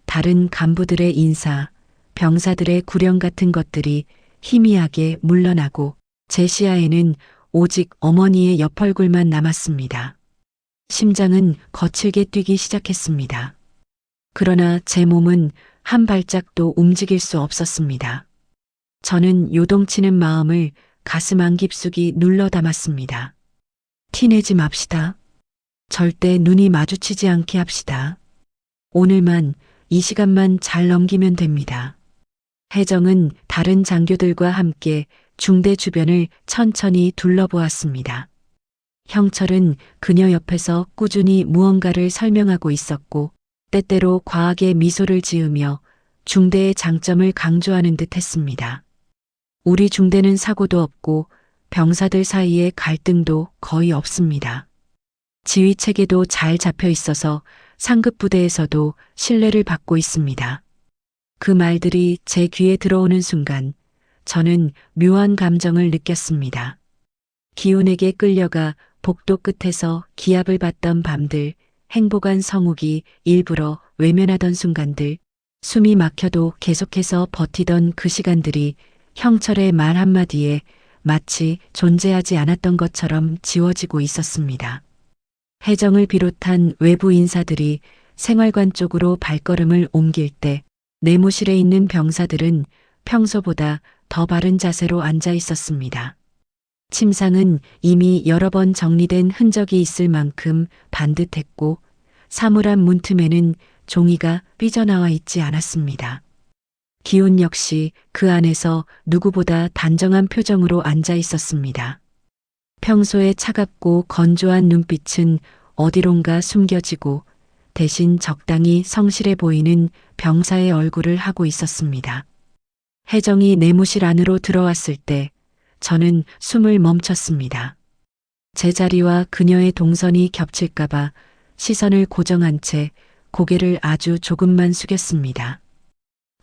다른 간부들의 인사, 병사들의 구령 같은 것들이 희미하게 물러나고 제 시야에는 오직 어머니의 옆얼굴만 남았습니다. 심장은 거칠게 뛰기 시작했습니다. 그러나 제 몸은 한 발짝도 움직일 수 없었습니다. 저는 요동치는 마음을 가슴 안 깊숙이 눌러 담았습니다. 티내지 맙시다. 절대 눈이 마주치지 않게 합시다. 오늘만, 이 시간만 잘 넘기면 됩니다. 혜정은 다른 장교들과 함께 중대 주변을 천천히 둘러보았습니다. 형철은 그녀 옆에서 꾸준히 무언가를 설명하고 있었고 때때로 과하게 미소를 지으며 중대의 장점을 강조하는 듯 했습니다. 우리 중대는 사고도 없고 병사들 사이에 갈등도 거의 없습니다. 지휘 체계도 잘 잡혀 있어서 상급 부대에서도 신뢰를 받고 있습니다. 그 말들이 제 귀에 들어오는 순간 저는 묘한 감정을 느꼈습니다. 기운에게 끌려가 복도 끝에서 기합을 받던 밤들, 행복한 성욱이 일부러 외면하던 순간들, 숨이 막혀도 계속해서 버티던 그 시간들이 형철의 말 한마디에 마치 존재하지 않았던 것처럼 지워지고 있었습니다. 혜정을 비롯한 외부 인사들이 생활관 쪽으로 발걸음을 옮길 때 내무실에 있는 병사들은 평소보다 더 바른 자세로 앉아 있었습니다. 침상은 이미 여러 번 정리된 흔적이 있을 만큼 반듯했고 사물함 문틈에는 종이가 삐져나와 있지 않았습니다. 기훈 역시 그 안에서 누구보다 단정한 표정으로 앉아 있었습니다. 평소에 차갑고 건조한 눈빛은 어디론가 숨겨지고 대신 적당히 성실해 보이는 병사의 얼굴을 하고 있었습니다. 혜정이 내무실 안으로 들어왔을 때 저는 숨을 멈췄습니다. 제 자리와 그녀의 동선이 겹칠까봐 시선을 고정한 채 고개를 아주 조금만 숙였습니다.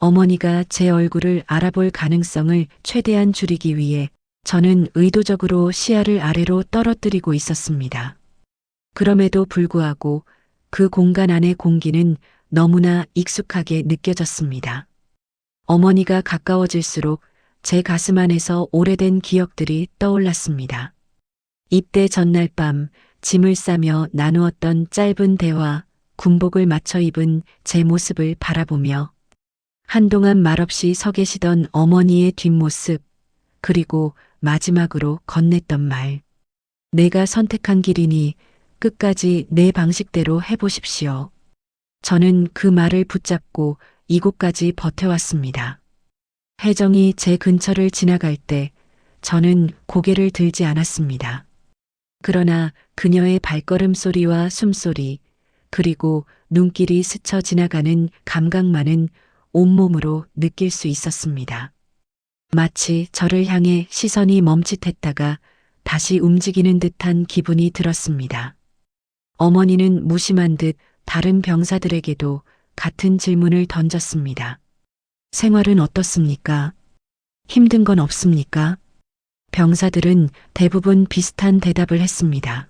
어머니가 제 얼굴을 알아볼 가능성을 최대한 줄이기 위해 저는 의도적으로 시야를 아래로 떨어뜨리고 있었습니다. 그럼에도 불구하고 그 공간 안의 공기는 너무나 익숙하게 느껴졌습니다. 어머니가 가까워질수록 제 가슴 안에서 오래된 기억들이 떠올랐습니다. 입대 전날 밤 짐을 싸며 나누었던 짧은 대화, 군복을 맞춰 입은 제 모습을 바라보며 한동안 말없이 서 계시던 어머니의 뒷모습, 그리고 마지막으로 건넸던 말. 내가 선택한 길이니 끝까지 내 방식대로 해보십시오. 저는 그 말을 붙잡고 이곳까지 버텨왔습니다. 혜정이 제 근처를 지나갈 때 저는 고개를 들지 않았습니다. 그러나 그녀의 발걸음 소리와 숨소리, 그리고 눈길이 스쳐 지나가는 감각만은 온몸으로 느낄 수 있었습니다. 마치 저를 향해 시선이 멈칫했다가 다시 움직이는 듯한 기분이 들었습니다. 어머니는 무심한 듯 다른 병사들에게도 같은 질문을 던졌습니다. 생활은 어떻습니까? 힘든 건 없습니까? 병사들은 대부분 비슷한 대답을 했습니다.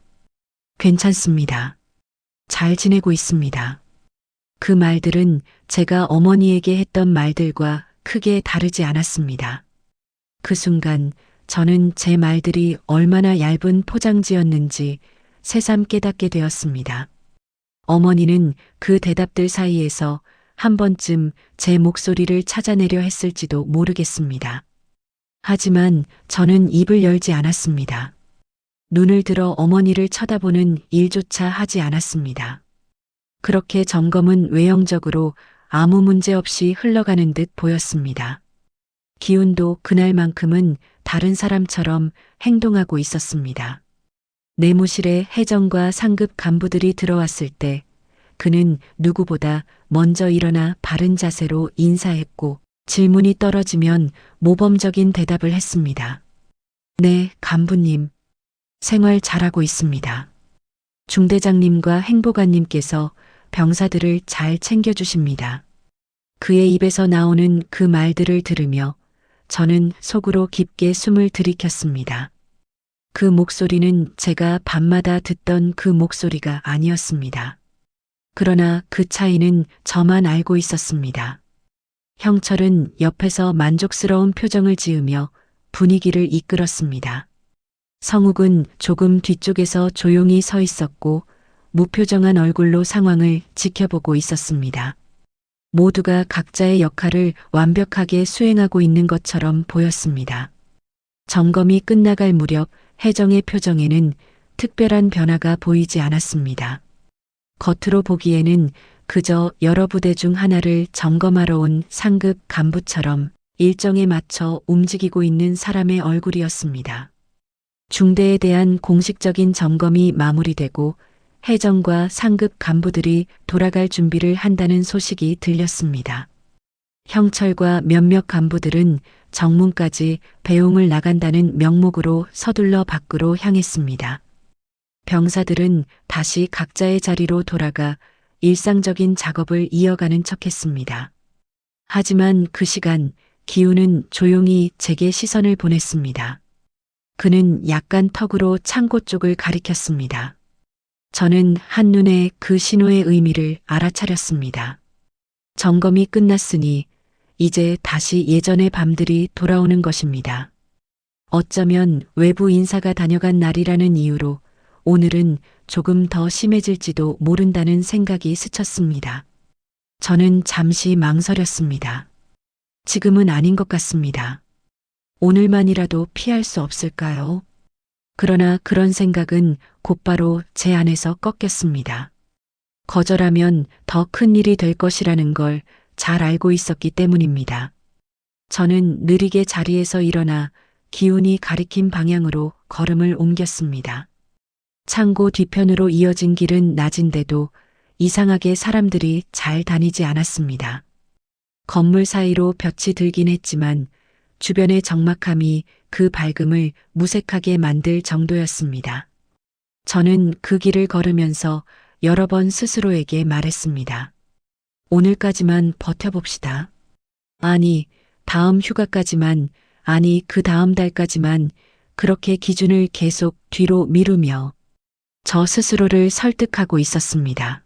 괜찮습니다. 잘 지내고 있습니다. 그 말들은 제가 어머니에게 했던 말들과 크게 다르지 않았습니다. 그 순간 저는 제 말들이 얼마나 얇은 포장지였는지 새삼 깨닫게 되었습니다. 어머니는 그 대답들 사이에서 한 번쯤 제 목소리를 찾아내려 했을지도 모르겠습니다. 하지만 저는 입을 열지 않았습니다. 눈을 들어 어머니를 쳐다보는 일조차 하지 않았습니다. 그렇게 점검은 외형적으로 아무 문제 없이 흘러가는 듯 보였습니다. 기훈도 그날만큼은 다른 사람처럼 행동하고 있었습니다. 내무실에 혜정과 상급 간부들이 들어왔을 때 그는 누구보다 먼저 일어나 바른 자세로 인사했고 질문이 떨어지면 모범적인 대답을 했습니다. 네, 간부님. 생활 잘하고 있습니다. 중대장님과 행보관님께서 병사들을 잘 챙겨주십니다. 그의 입에서 나오는 그 말들을 들으며 저는 속으로 깊게 숨을 들이켰습니다. 그 목소리는 제가 밤마다 듣던 그 목소리가 아니었습니다. 그러나 그 차이는 저만 알고 있었습니다. 형철은 옆에서 만족스러운 표정을 지으며 분위기를 이끌었습니다. 성욱은 조금 뒤쪽에서 조용히 서 있었고 무표정한 얼굴로 상황을 지켜보고 있었습니다. 모두가 각자의 역할을 완벽하게 수행하고 있는 것처럼 보였습니다. 점검이 끝나갈 무렵 혜정의 표정에는 특별한 변화가 보이지 않았습니다. 겉으로 보기에는 그저 여러 부대 중 하나를 점검하러 온 상급 간부처럼 일정에 맞춰 움직이고 있는 사람의 얼굴이었습니다. 중대에 대한 공식적인 점검이 마무리되고 혜정과 상급 간부들이 돌아갈 준비를 한다는 소식이 들렸습니다. 형철과 몇몇 간부들은 정문까지 배웅을 나간다는 명목으로 서둘러 밖으로 향했습니다. 병사들은 다시 각자의 자리로 돌아가 일상적인 작업을 이어가는 척했습니다. 하지만 그 시간 기훈은 조용히 제게 시선을 보냈습니다. 그는 약간 턱으로 창고 쪽을 가리켰습니다. 저는 한눈에 그 신호의 의미를 알아차렸습니다. 점검이 끝났으니 이제 다시 예전의 밤들이 돌아오는 것입니다. 어쩌면 외부 인사가 다녀간 날이라는 이유로 오늘은 조금 더 심해질지도 모른다는 생각이 스쳤습니다. 저는 잠시 망설였습니다. 지금은 아닌 것 같습니다. 오늘만이라도 피할 수 없을까요? 그러나 그런 생각은 곧바로 제 안에서 꺾였습니다. 거절하면 더 큰 일이 될 것이라는 걸 잘 알고 있었기 때문입니다. 저는 느리게 자리에서 일어나 기운이 가리킨 방향으로 걸음을 옮겼습니다. 창고 뒤편으로 이어진 길은 낮인데도 이상하게 사람들이 잘 다니지 않았습니다. 건물 사이로 볕이 들긴 했지만 주변의 적막함이 그 밝음을 무색하게 만들 정도였습니다. 저는 그 길을 걸으면서 여러 번 스스로에게 말했습니다. 오늘까지만 버텨봅시다. 아니, 다음 휴가까지만, 아니, 그 다음 달까지만 그렇게 기준을 계속 뒤로 미루며 저 스스로를 설득하고 있었습니다.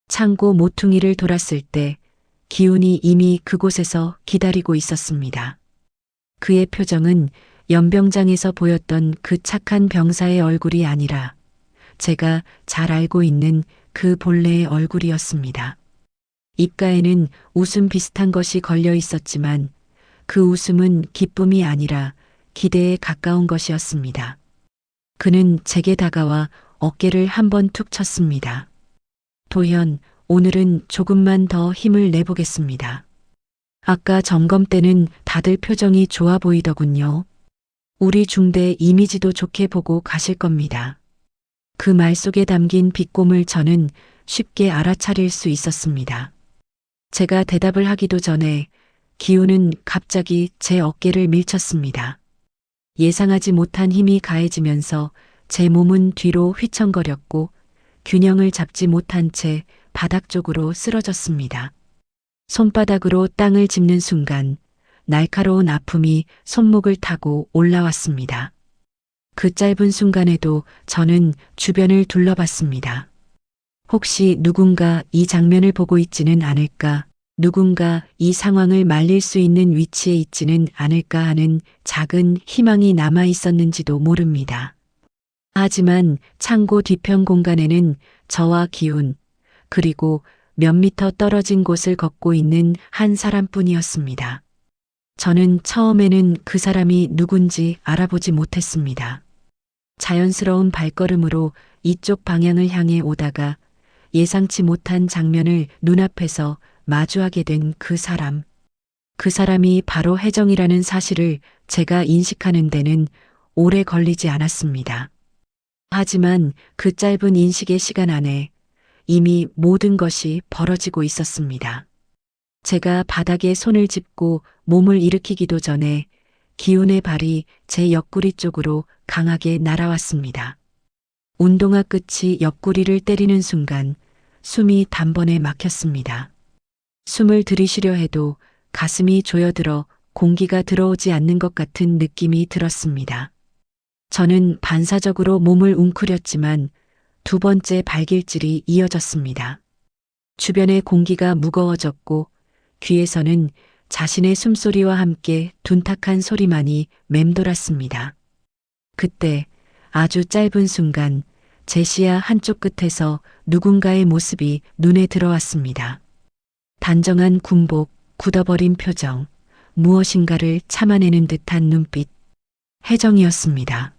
창고 모퉁이를 돌았을 때 기운이 이미 그곳에서 기다리고 있었습니다. 그의 표정은 연병장에서 보였던 그 착한 병사의 얼굴이 아니라 제가 잘 알고 있는 그 본래의 얼굴이었습니다. 입가에는 웃음 비슷한 것이 걸려 있었지만 그 웃음은 기쁨이 아니라 기대에 가까운 것이었습니다. 그는 제게 다가와 어깨를 한번 툭 쳤습니다. 도현, 오늘은 조금만 더 힘을 내보겠습니다. 아까 점검 때는 다들 표정이 좋아 보이더군요. 우리 중대 이미지도 좋게 보고 가실 겁니다. 그 말 속에 담긴 비꼼을 저는 쉽게 알아차릴 수 있었습니다. 제가 대답을 하기도 전에 기운은 갑자기 제 어깨를 밀쳤습니다. 예상하지 못한 힘이 가해지면서 제 몸은 뒤로 휘청거렸고 균형을 잡지 못한 채 바닥 쪽으로 쓰러졌습니다. 손바닥으로 땅을 짚는 순간 날카로운 아픔이 손목을 타고 올라왔습니다. 그 짧은 순간에도 저는 주변을 둘러봤습니다. 혹시 누군가 이 장면을 보고 있지는 않을까, 누군가 이 상황을 말릴 수 있는 위치에 있지는 않을까 하는 작은 희망이 남아 있었는지도 모릅니다. 하지만 창고 뒤편 공간에는 저와 기운, 그리고 몇 미터 떨어진 곳을 걷고 있는 한 사람뿐이었습니다. 저는 처음에는 그 사람이 누군지 알아보지 못했습니다. 자연스러운 발걸음으로 이쪽 방향을 향해 오다가 예상치 못한 장면을 눈앞에서 마주하게 된 그 사람. 그 사람이 바로 혜정이라는 사실을 제가 인식하는 데는 오래 걸리지 않았습니다. 하지만 그 짧은 인식의 시간 안에 이미 모든 것이 벌어지고 있었습니다. 제가 바닥에 손을 짚고 몸을 일으키기도 전에 기운의 발이 제 옆구리 쪽으로 강하게 날아왔습니다. 운동화 끝이 옆구리를 때리는 순간 숨이 단번에 막혔습니다. 숨을 들이쉬려 해도 가슴이 조여들어 공기가 들어오지 않는 것 같은 느낌이 들었습니다. 저는 반사적으로 몸을 웅크렸지만 두 번째 발길질이 이어졌습니다. 주변의 공기가 무거워졌고 귀에서는 자신의 숨소리와 함께 둔탁한 소리만이 맴돌았습니다. 그때 아주 짧은 순간 제 시야 한쪽 끝에서 누군가의 모습이 눈에 들어왔습니다. 단정한 군복, 굳어버린 표정, 무엇인가를 참아내는 듯한 눈빛. 혜정이었습니다.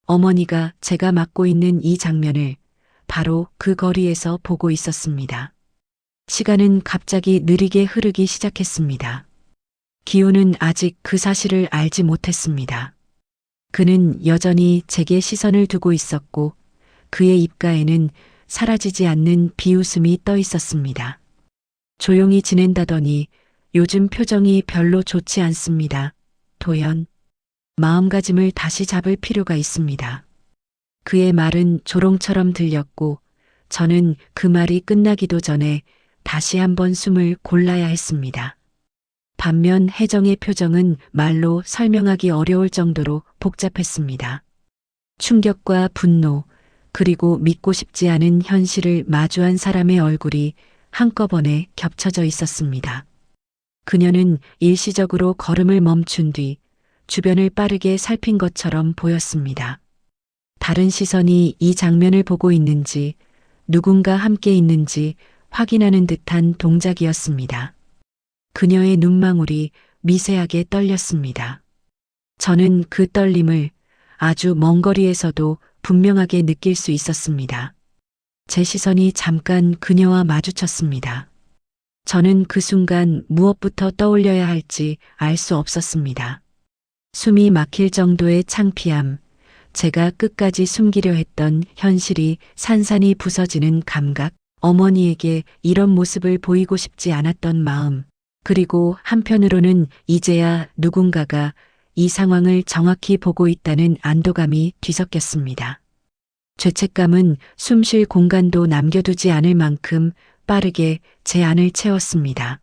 어머니가 제가 맡고 있는 이 장면을 바로 그 거리에서 보고 있었습니다. 시간은 갑자기 느리게 흐르기 시작했습니다. 기호는 아직 그 사실을 알지 못했습니다. 그는 여전히 제게 시선을 두고 있었고 그의 입가에는 사라지지 않는 비웃음이 떠 있었습니다. 조용히 지낸다더니 요즘 표정이 별로 좋지 않습니다. 도연. 마음가짐을 다시 잡을 필요가 있습니다. 그의 말은 조롱처럼 들렸고 저는 그 말이 끝나기도 전에 다시 한번 숨을 골라야 했습니다. 반면 혜정의 표정은 말로 설명하기 어려울 정도로 복잡했습니다. 충격과 분노, 그리고 믿고 싶지 않은 현실을 마주한 사람의 얼굴이 한꺼번에 겹쳐져 있었습니다. 그녀는 일시적으로 걸음을 멈춘 뒤 주변을 빠르게 살핀 것처럼 보였습니다. 다른 시선이 이 장면을 보고 있는지, 누군가 함께 있는지 확인하는 듯한 동작이었습니다. 그녀의 눈망울이 미세하게 떨렸습니다. 저는 그 떨림을 아주 먼 거리에서도 분명하게 느낄 수 있었습니다. 제 시선이 잠깐 그녀와 마주쳤습니다. 저는 그 순간 무엇부터 떠올려야 할지 알 수 없었습니다. 숨이 막힐 정도의 창피함, 제가 끝까지 숨기려 했던 현실이 산산이 부서지는 감각, 어머니에게 이런 모습을 보이고 싶지 않았던 마음, 그리고 한편으로는 이제야 누군가가 이 상황을 정확히 보고 있다는 안도감이 뒤섞였습니다. 죄책감은 숨 쉴 공간도 남겨두지 않을 만큼 빠르게 제 안을 채웠습니다.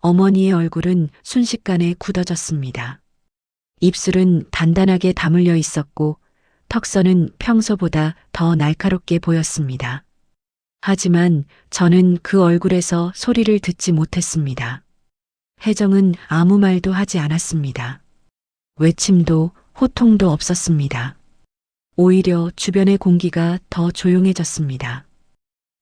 어머니의 얼굴은 순식간에 굳어졌습니다. 입술은 단단하게 다물려 있었고 턱선은 평소보다 더 날카롭게 보였습니다. 하지만 저는 그 얼굴에서 소리를 듣지 못했습니다. 혜정은 아무 말도 하지 않았습니다. 외침도 호통도 없었습니다. 오히려 주변의 공기가 더 조용해졌습니다.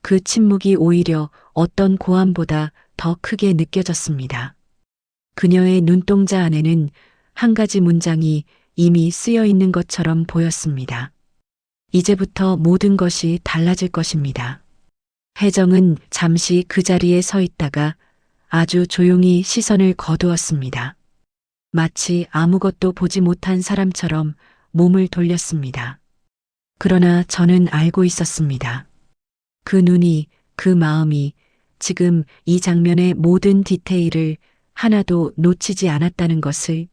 그 침묵이 오히려 어떤 고함보다 더 크게 느껴졌습니다. 그녀의 눈동자 안에는 한 가지 문장이 이미 쓰여 있는 것처럼 보였습니다. 이제부터 모든 것이 달라질 것입니다. 혜정은 잠시 그 자리에 서 있다가 아주 조용히 시선을 거두었습니다. 마치 아무것도 보지 못한 사람처럼 몸을 돌렸습니다. 그러나 저는 알고 있었습니다. 그 눈이, 그 마음이 지금 이 장면의 모든 디테일을 하나도 놓치지 않았다는 것을,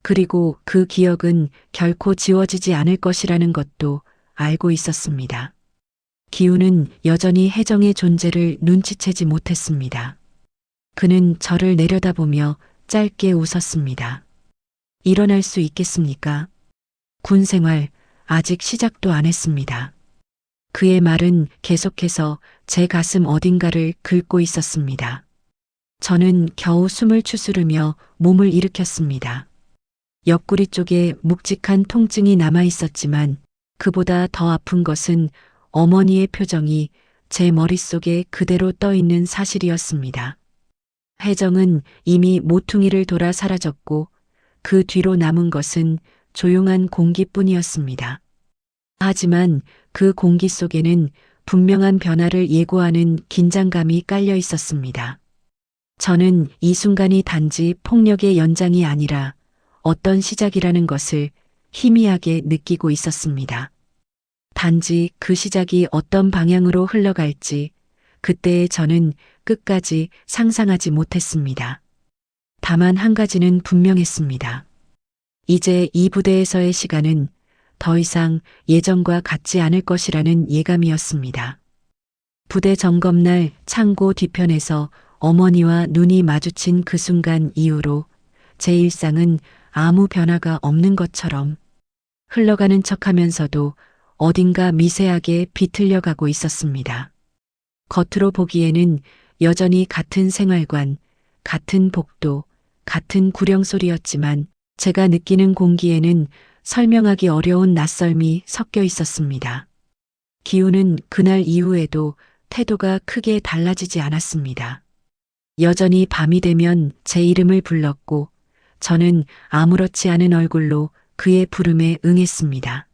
그리고 그 기억은 결코 지워지지 않을 것이라는 것도 알고 있었습니다. 기우는 여전히 혜정의 존재를 눈치채지 못했습니다. 그는 저를 내려다보며 짧게 웃었습니다. 일어날 수 있겠습니까? 군 생활 아직 시작도 안 했습니다. 그의 말은 계속해서 제 가슴 어딘가를 긁고 있었습니다. 저는 겨우 숨을 추스르며 몸을 일으켰습니다. 옆구리 쪽에 묵직한 통증이 남아 있었지만 그보다 더 아픈 것은 어머니의 표정이 제 머릿속에 그대로 떠 있는 사실이었습니다. 혜정은 이미 모퉁이를 돌아 사라졌고 그 뒤로 남은 것은 조용한 공기뿐이었습니다. 하지만 그 공기 속에는 분명한 변화를 예고하는 긴장감이 깔려 있었습니다. 저는 이 순간이 단지 폭력의 연장이 아니라 어떤 시작이라는 것을 희미하게 느끼고 있었습니다. 단지 그 시작이 어떤 방향으로 흘러갈지 그때의 저는 끝까지 상상하지 못했습니다. 다만 한 가지는 분명했습니다. 이제 이 부대에서의 시간은 더 이상 예전과 같지 않을 것이라는 예감이었습니다. 부대 점검날 창고 뒤편에서 어머니와 눈이 마주친 그 순간 이후로 제 일상은 아무 변화가 없는 것처럼 흘러가는 척하면서도 어딘가 미세하게 비틀려 가고 있었습니다. 겉으로 보기에는 여전히 같은 생활관, 같은 복도, 같은 구령소리였지만 제가 느끼는 공기에는 설명하기 어려운 낯설미 섞여 있었습니다. 기우는 그날 이후에도 태도가 크게 달라지지 않았습니다. 여전히 밤이 되면 제 이름을 불렀고 저는 아무렇지 않은 얼굴로 그의 부름에 응했습니다.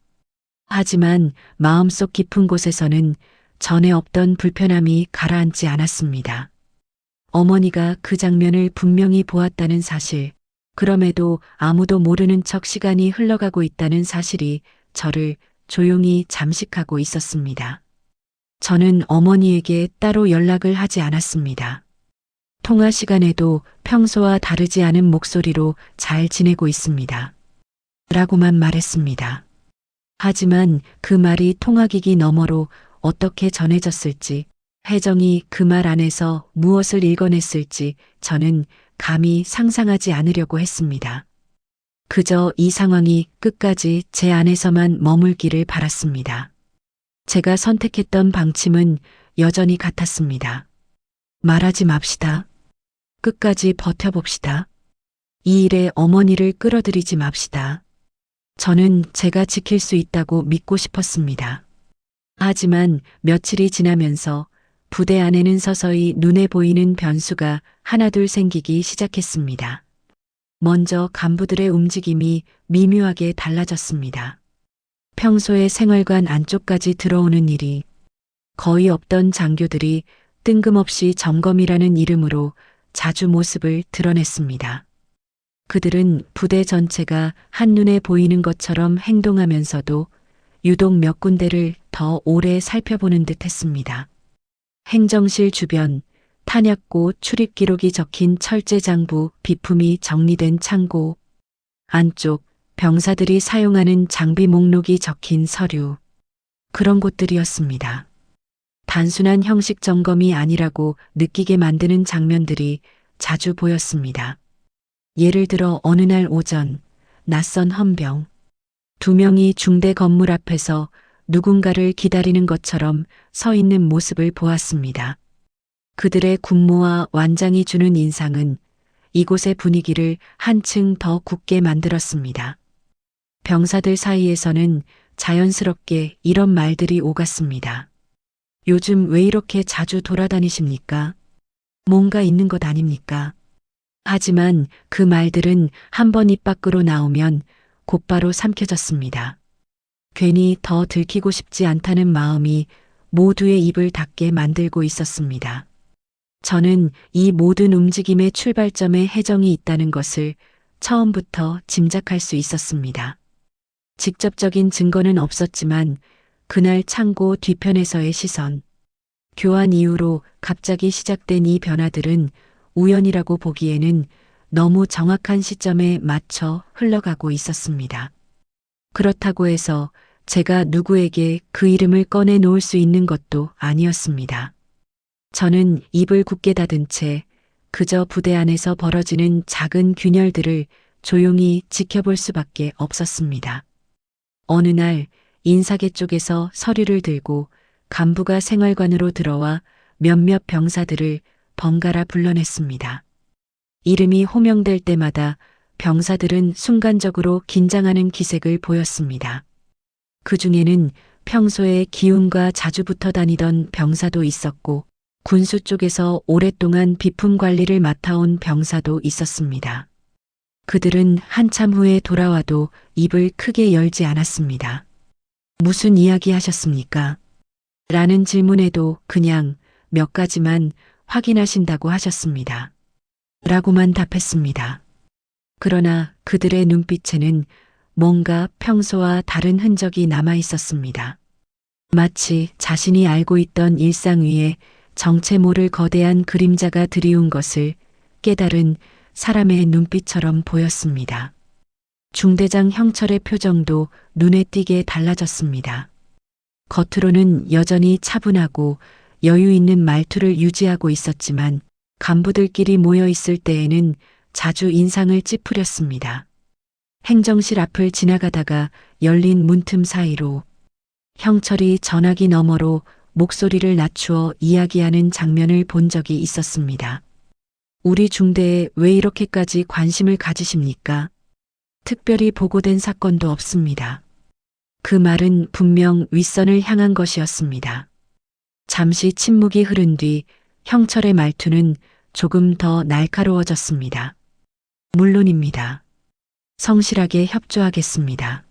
하지만 마음속 깊은 곳에서는 전에 없던 불편함이 가라앉지 않았습니다. 어머니가 그 장면을 분명히 보았다는 사실, 그럼에도 아무도 모르는 척 시간이 흘러가고 있다는 사실이 저를 조용히 잠식하고 있었습니다. 저는 어머니에게 따로 연락을 하지 않았습니다. 통화 시간에도 평소와 다르지 않은 목소리로 잘 지내고 있습니다. 라고만 말했습니다. 하지만 그 말이 통화기기 너머로 어떻게 전해졌을지, 혜정이 그 말 안에서 무엇을 읽어냈을지 저는 감히 상상하지 않으려고 했습니다. 그저 이 상황이 끝까지 제 안에서만 머물기를 바랐습니다. 제가 선택했던 방침은 여전히 같았습니다. 말하지 맙시다. 끝까지 버텨봅시다. 이 일에 어머니를 끌어들이지 맙시다. 저는 제가 지킬 수 있다고 믿고 싶었습니다. 하지만 며칠이 지나면서 부대 안에는 서서히 눈에 보이는 변수가 하나둘 생기기 시작했습니다. 먼저 간부들의 움직임이 미묘하게 달라졌습니다. 평소에 생활관 안쪽까지 들어오는 일이 거의 없던 장교들이 뜬금없이 점검이라는 이름으로 자주 모습을 드러냈습니다. 그들은 부대 전체가 한눈에 보이는 것처럼 행동하면서도 유독 몇 군데를 더 오래 살펴보는 듯 했습니다. 행정실 주변, 탄약고 출입 기록이 적힌 철제장부, 비품이 정리된 창고, 안쪽, 병사들이 사용하는 장비 목록이 적힌 서류, 그런 곳들이었습니다. 단순한 형식 점검이 아니라고 느끼게 만드는 장면들이 자주 보였습니다. 예를 들어 어느 날 오전, 낯선 헌병, 2명이 중대 건물 앞에서 누군가를 기다리는 것처럼 서 있는 모습을 보았습니다. 그들의 군무와 완장이 주는 인상은 이곳의 분위기를 한층 더 굳게 만들었습니다. 병사들 사이에서는 자연스럽게 이런 말들이 오갔습니다. 요즘 왜 이렇게 자주 돌아다니십니까? 뭔가 있는 것 아닙니까? 하지만 그 말들은 한 번 입 밖으로 나오면 곧바로 삼켜졌습니다. 괜히 더 들키고 싶지 않다는 마음이 모두의 입을 닫게 만들고 있었습니다. 저는 이 모든 움직임의 출발점에 해정이 있다는 것을 처음부터 짐작할 수 있었습니다. 직접적인 증거는 없었지만 그날 창고 뒤편에서의 시선, 교환 이후로 갑자기 시작된 이 변화들은 우연이라고 보기에는 너무 정확한 시점에 맞춰 흘러가고 있었습니다. 그렇다고 해서 제가 누구에게 그 이름을 꺼내 놓을 수 있는 것도 아니었습니다. 저는 입을 굳게 닫은 채 그저 부대 안에서 벌어지는 작은 균열들을 조용히 지켜볼 수밖에 없었습니다. 어느 날 인사계 쪽에서 서류를 들고 간부가 생활관으로 들어와 몇몇 병사들을 번갈아 불러냈습니다. 이름이 호명될 때마다 병사들은 순간적으로 긴장하는 기색을 보였습니다. 그 중에는 평소에 기운과 자주 붙어 다니던 병사도 있었고 군수 쪽에서 오랫동안 비품 관리를 맡아온 병사도 있었습니다. 그들은 한참 후에 돌아와도 입을 크게 열지 않았습니다. 무슨 이야기 하셨습니까? 라는 질문에도 그냥 몇 가지만 확인하신다고 하셨습니다. 라고만 답했습니다. 그러나 그들의 눈빛에는 뭔가 평소와 다른 흔적이 남아 있었습니다. 마치 자신이 알고 있던 일상 위에 정체 모를 거대한 그림자가 드리운 것을 깨달은 사람의 눈빛처럼 보였습니다. 중대장 형철의 표정도 눈에 띄게 달라졌습니다. 겉으로는 여전히 차분하고 여유 있는 말투를 유지하고 있었지만 간부들끼리 모여 있을 때에는 자주 인상을 찌푸렸습니다. 행정실 앞을 지나가다가 열린 문틈 사이로 형철이 전화기 너머로 목소리를 낮추어 이야기하는 장면을 본 적이 있었습니다. 우리 중대에 왜 이렇게까지 관심을 가지십니까? 특별히 보고된 사건도 없습니다. 그 말은 분명 윗선을 향한 것이었습니다. 잠시 침묵이 흐른 뒤 형철의 말투는 조금 더 날카로워졌습니다. 물론입니다. 성실하게 협조하겠습니다.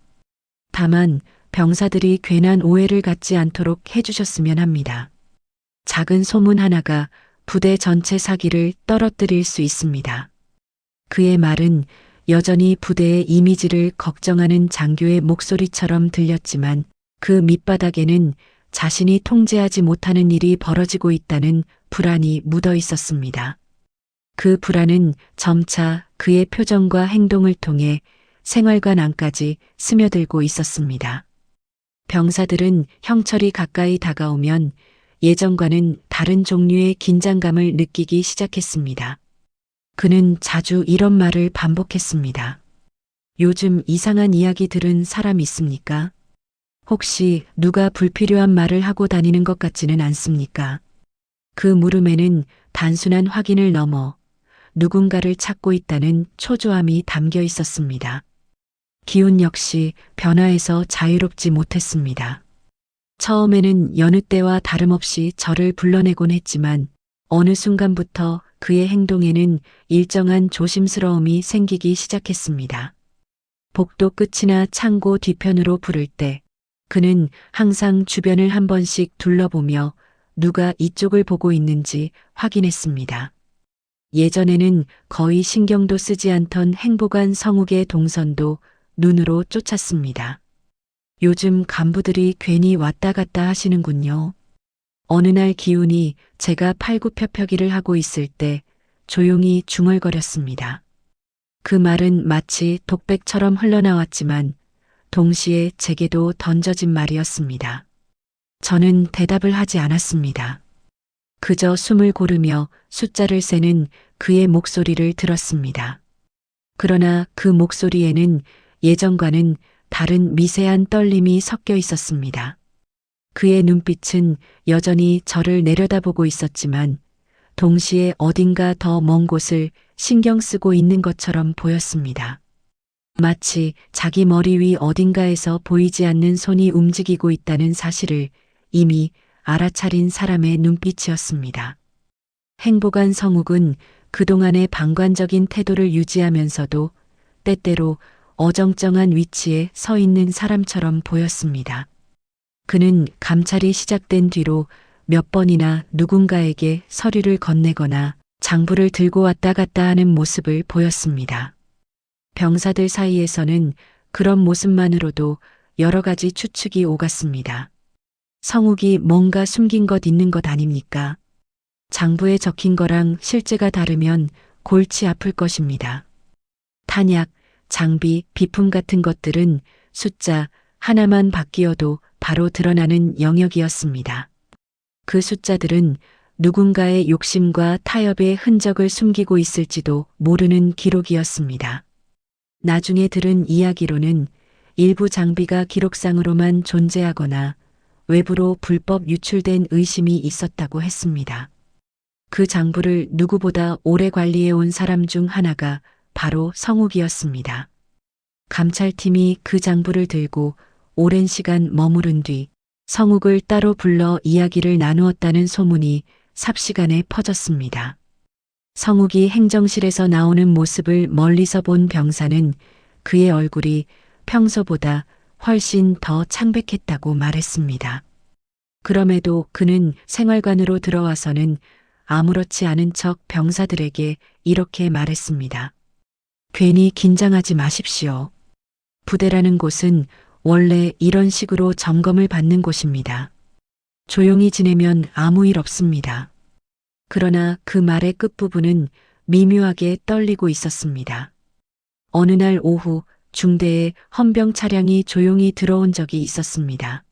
다만 병사들이 괜한 오해를 갖지 않도록 해주셨으면 합니다. 작은 소문 하나가 부대 전체 사기를 떨어뜨릴 수 있습니다. 그의 말은 여전히 부대의 이미지를 걱정하는 장교의 목소리처럼 들렸지만 그 밑바닥에는 자신이 통제하지 못하는 일이 벌어지고 있다는 불안이 묻어 있었습니다. 그 불안은 점차 그의 표정과 행동을 통해 생활관 안까지 스며들고 있었습니다. 병사들은 형철이 가까이 다가오면 예전과는 다른 종류의 긴장감을 느끼기 시작했습니다. 그는 자주 이런 말을 반복했습니다. 요즘 이상한 이야기 들은 사람 있습니까? 혹시 누가 불필요한 말을 하고 다니는 것 같지는 않습니까? 그 물음에는 단순한 확인을 넘어 누군가를 찾고 있다는 초조함이 담겨 있었습니다. 기훈 역시 변화에서 자유롭지 못했습니다. 처음에는 여느 때와 다름없이 저를 불러내곤 했지만 어느 순간부터 그의 행동에는 일정한 조심스러움이 생기기 시작했습니다. 복도 끝이나 창고 뒤편으로 부를 때 그는 항상 주변을 한 번씩 둘러보며 누가 이쪽을 보고 있는지 확인했습니다. 예전에는 거의 신경도 쓰지 않던 행복한 성욱의 동선도 눈으로 쫓았습니다. 요즘 간부들이 괜히 왔다 갔다 하시는군요. 어느 날 기훈이 제가 팔굽혀펴기를 하고 있을 때 조용히 중얼거렸습니다. 그 말은 마치 독백처럼 흘러나왔지만 동시에 제게도 던져진 말이었습니다. 저는 대답을 하지 않았습니다. 그저 숨을 고르며 숫자를 세는 그의 목소리를 들었습니다. 그러나 그 목소리에는 예전과는 다른 미세한 떨림이 섞여 있었습니다. 그의 눈빛은 여전히 저를 내려다보고 있었지만 동시에 어딘가 더 먼 곳을 신경 쓰고 있는 것처럼 보였습니다. 마치 자기 머리 위 어딘가에서 보이지 않는 손이 움직이고 있다는 사실을 이미 알아차린 사람의 눈빛이었습니다. 행복한 성욱은 그동안의 방관적인 태도를 유지하면서도 때때로 어정쩡한 위치에 서 있는 사람처럼 보였습니다. 그는 감찰이 시작된 뒤로 몇 번이나 누군가에게 서류를 건네거나 장부를 들고 왔다 갔다 하는 모습을 보였습니다. 병사들 사이에서는 그런 모습만으로도 여러 가지 추측이 오갔습니다. 성욱이 뭔가 숨긴 것 있는 것 아닙니까? 장부에 적힌 거랑 실제가 다르면 골치 아플 것입니다. 탄약, 장비, 비품 같은 것들은 숫자 하나만 바뀌어도 바로 드러나는 영역이었습니다. 그 숫자들은 누군가의 욕심과 타협의 흔적을 숨기고 있을지도 모르는 기록이었습니다. 나중에 들은 이야기로는 일부 장비가 기록상으로만 존재하거나 외부로 불법 유출된 의심이 있었다고 했습니다. 그 장부를 누구보다 오래 관리해온 사람 중 하나가 바로 성욱이었습니다. 감찰팀이 그 장부를 들고 오랜 시간 머무른 뒤 성욱을 따로 불러 이야기를 나누었다는 소문이 삽시간에 퍼졌습니다. 성욱이 행정실에서 나오는 모습을 멀리서 본 병사는 그의 얼굴이 평소보다 훨씬 더 창백했다고 말했습니다. 그럼에도 그는 생활관으로 들어와서는 아무렇지 않은 척 병사들에게 이렇게 말했습니다. 괜히 긴장하지 마십시오. 부대라는 곳은 원래 이런 식으로 점검을 받는 곳입니다. 조용히 지내면 아무 일 없습니다. 그러나 그 말의 끝부분은 미묘하게 떨리고 있었습니다. 어느 날 오후 중대에 헌병 차량이 조용히 들어온 적이 있었습니다.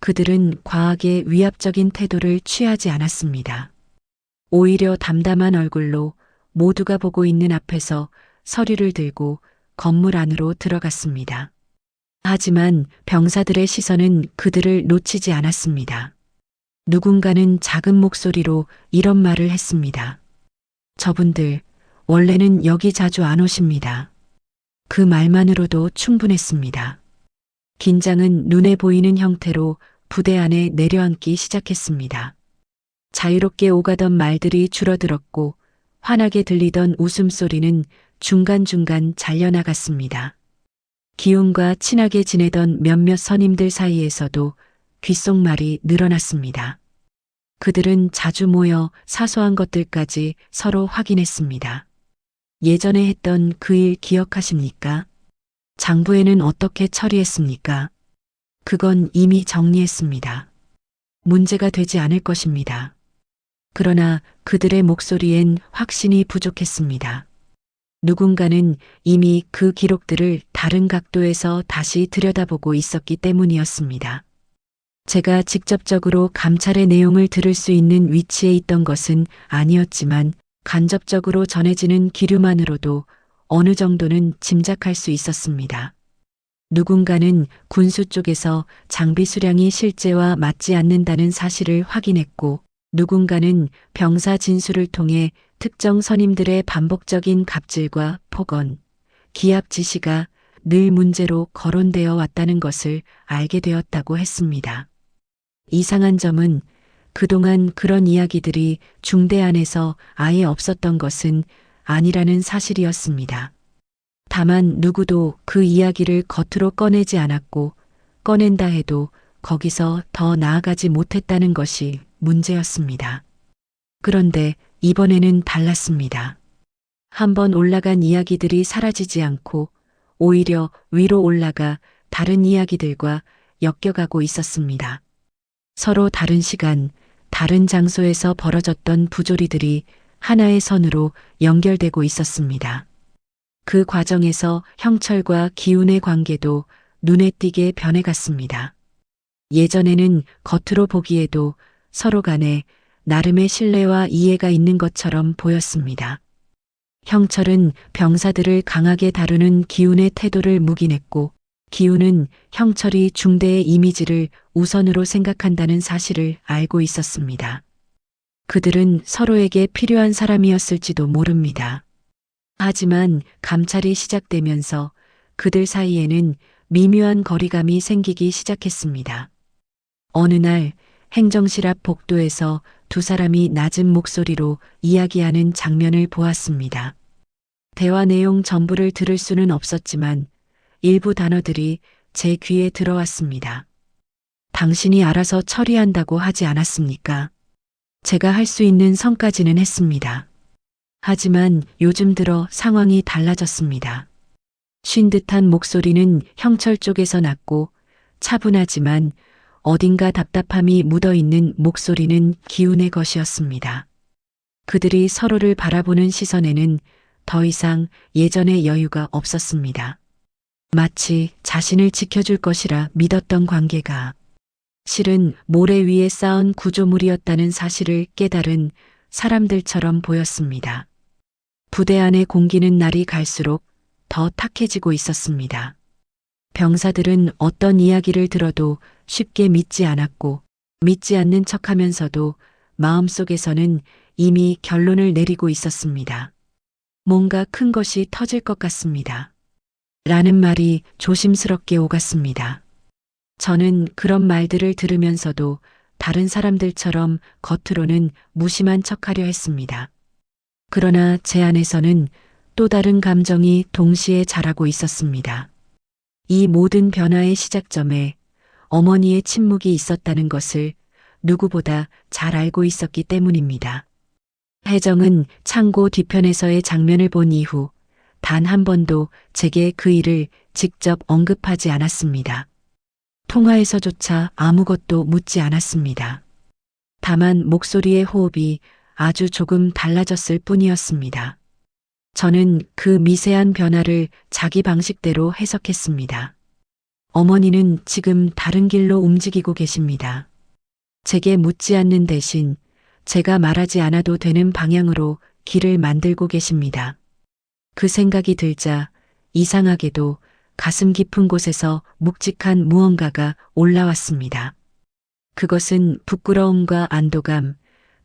그들은 과하게 위압적인 태도를 취하지 않았습니다. 오히려 담담한 얼굴로 모두가 보고 있는 앞에서 서류를 들고 건물 안으로 들어갔습니다. 하지만 병사들의 시선은 그들을 놓치지 않았습니다. 누군가는 작은 목소리로 이런 말을 했습니다. 저분들 원래는 여기 자주 안 오십니다. 그 말만으로도 충분했습니다. 긴장은 눈에 보이는 형태로 부대 안에 내려앉기 시작했습니다. 자유롭게 오가던 말들이 줄어들었고 환하게 들리던 웃음소리는 중간중간 잘려나갔습니다. 기훈과 친하게 지내던 몇몇 선임들 사이에서도 귓속말이 늘어났습니다. 그들은 자주 모여 사소한 것들까지 서로 확인했습니다. 예전에 했던 그 일 기억하십니까? 장부에는 어떻게 처리했습니까? 그건 이미 정리했습니다. 문제가 되지 않을 것입니다. 그러나 그들의 목소리엔 확신이 부족했습니다. 누군가는 이미 그 기록들을 다른 각도에서 다시 들여다보고 있었기 때문이었습니다. 제가 직접적으로 감찰의 내용을 들을 수 있는 위치에 있던 것은 아니었지만 간접적으로 전해지는 기류만으로도 어느 정도는 짐작할 수 있었습니다. 누군가는 군수 쪽에서 장비 수량이 실제와 맞지 않는다는 사실을 확인했고, 누군가는 병사 진술을 통해 특정 선임들의 반복적인 갑질과 폭언, 기합 지시가 늘 문제로 거론되어 왔다는 것을 알게 되었다고 했습니다. 이상한 점은 그동안 그런 이야기들이 중대 안에서 아예 없었던 것은 아니라는 사실이었습니다. 다만 누구도 그 이야기를 겉으로 꺼내지 않았고, 꺼낸다 해도 거기서 더 나아가지 못했다는 것이 문제였습니다. 그런데 이번에는 달랐습니다. 한번 올라간 이야기들이 사라지지 않고 오히려 위로 올라가 다른 이야기들과 엮여가고 있었습니다. 서로 다른 시간, 다른 장소에서 벌어졌던 부조리들이 하나의 선으로 연결되고 있었습니다. 그 과정에서 형철과 기운의 관계도 눈에 띄게 변해갔습니다. 예전에는 겉으로 보기에도 서로 간에 나름의 신뢰와 이해가 있는 것처럼 보였습니다. 형철은 병사들을 강하게 다루는 기운의 태도를 묵인했고, 기운은 형철이 중대의 이미지를 우선으로 생각한다는 사실을 알고 있었습니다. 그들은 서로에게 필요한 사람이었을지도 모릅니다. 하지만 감찰이 시작되면서 그들 사이에는 미묘한 거리감이 생기기 시작했습니다. 어느 날 행정실 앞 복도에서 두 사람이 낮은 목소리로 이야기하는 장면을 보았습니다. 대화 내용 전부를 들을 수는 없었지만 일부 단어들이 제 귀에 들어왔습니다. 당신이 알아서 처리한다고 하지 않았습니까? 제가 할 수 있는 선까지는 했습니다. 하지만 요즘 들어 상황이 달라졌습니다. 쉰 듯한 목소리는 형철 쪽에서 났고, 차분하지만 어딘가 답답함이 묻어있는 목소리는 기운의 것이었습니다. 그들이 서로를 바라보는 시선에는 더 이상 예전의 여유가 없었습니다. 마치 자신을 지켜줄 것이라 믿었던 관계가 실은 모래 위에 쌓은 구조물이었다는 사실을 깨달은 사람들처럼 보였습니다. 부대 안의 공기는 날이 갈수록 더 탁해지고 있었습니다. 병사들은 어떤 이야기를 들어도 쉽게 믿지 않았고, 믿지 않는 척하면서도 마음속에서는 이미 결론을 내리고 있었습니다. 뭔가 큰 것이 터질 것 같습니다. 라는 말이 조심스럽게 오갔습니다. 저는 그런 말들을 들으면서도 다른 사람들처럼 겉으로는 무심한 척하려 했습니다. 그러나 제 안에서는 또 다른 감정이 동시에 자라고 있었습니다. 이 모든 변화의 시작점에 어머니의 침묵이 있었다는 것을 누구보다 잘 알고 있었기 때문입니다. 혜정은 창고 뒤편에서의 장면을 본 이후 단 한 번도 제게 그 일을 직접 언급하지 않았습니다. 통화에서조차 아무것도 묻지 않았습니다. 다만 목소리의 호흡이 아주 조금 달라졌을 뿐이었습니다. 저는 그 미세한 변화를 자기 방식대로 해석했습니다. 어머니는 지금 다른 길로 움직이고 계십니다. 제게 묻지 않는 대신 제가 말하지 않아도 되는 방향으로 길을 만들고 계십니다. 그 생각이 들자 이상하게도 가슴 깊은 곳에서 묵직한 무언가가 올라왔습니다. 그것은 부끄러움과 안도감,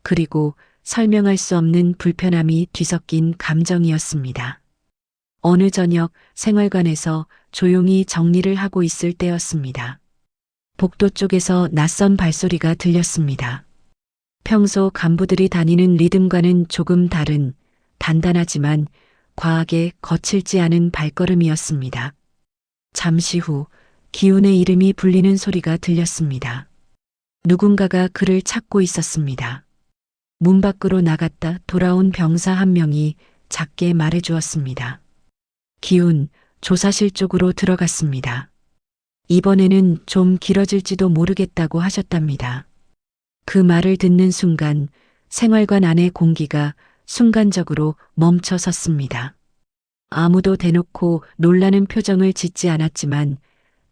그리고 설명할 수 없는 불편함이 뒤섞인 감정이었습니다. 어느 저녁 생활관에서 조용히 정리를 하고 있을 때였습니다. 복도 쪽에서 낯선 발소리가 들렸습니다. 평소 간부들이 다니는 리듬과는 조금 다른 단단하지만 과하게 거칠지 않은 발걸음이었습니다. 잠시 후 기운의 이름이 불리는 소리가 들렸습니다. 누군가가 그를 찾고 있었습니다. 문 밖으로 나갔다 돌아온 병사 한 명이 작게 말해주었습니다. 기운, 조사실 쪽으로 들어갔습니다. 이번에는 좀 길어질지도 모르겠다고 하셨답니다. 그 말을 듣는 순간 생활관 안의 공기가 순간적으로 멈춰 섰습니다. 아무도 대놓고 놀라는 표정을 짓지 않았지만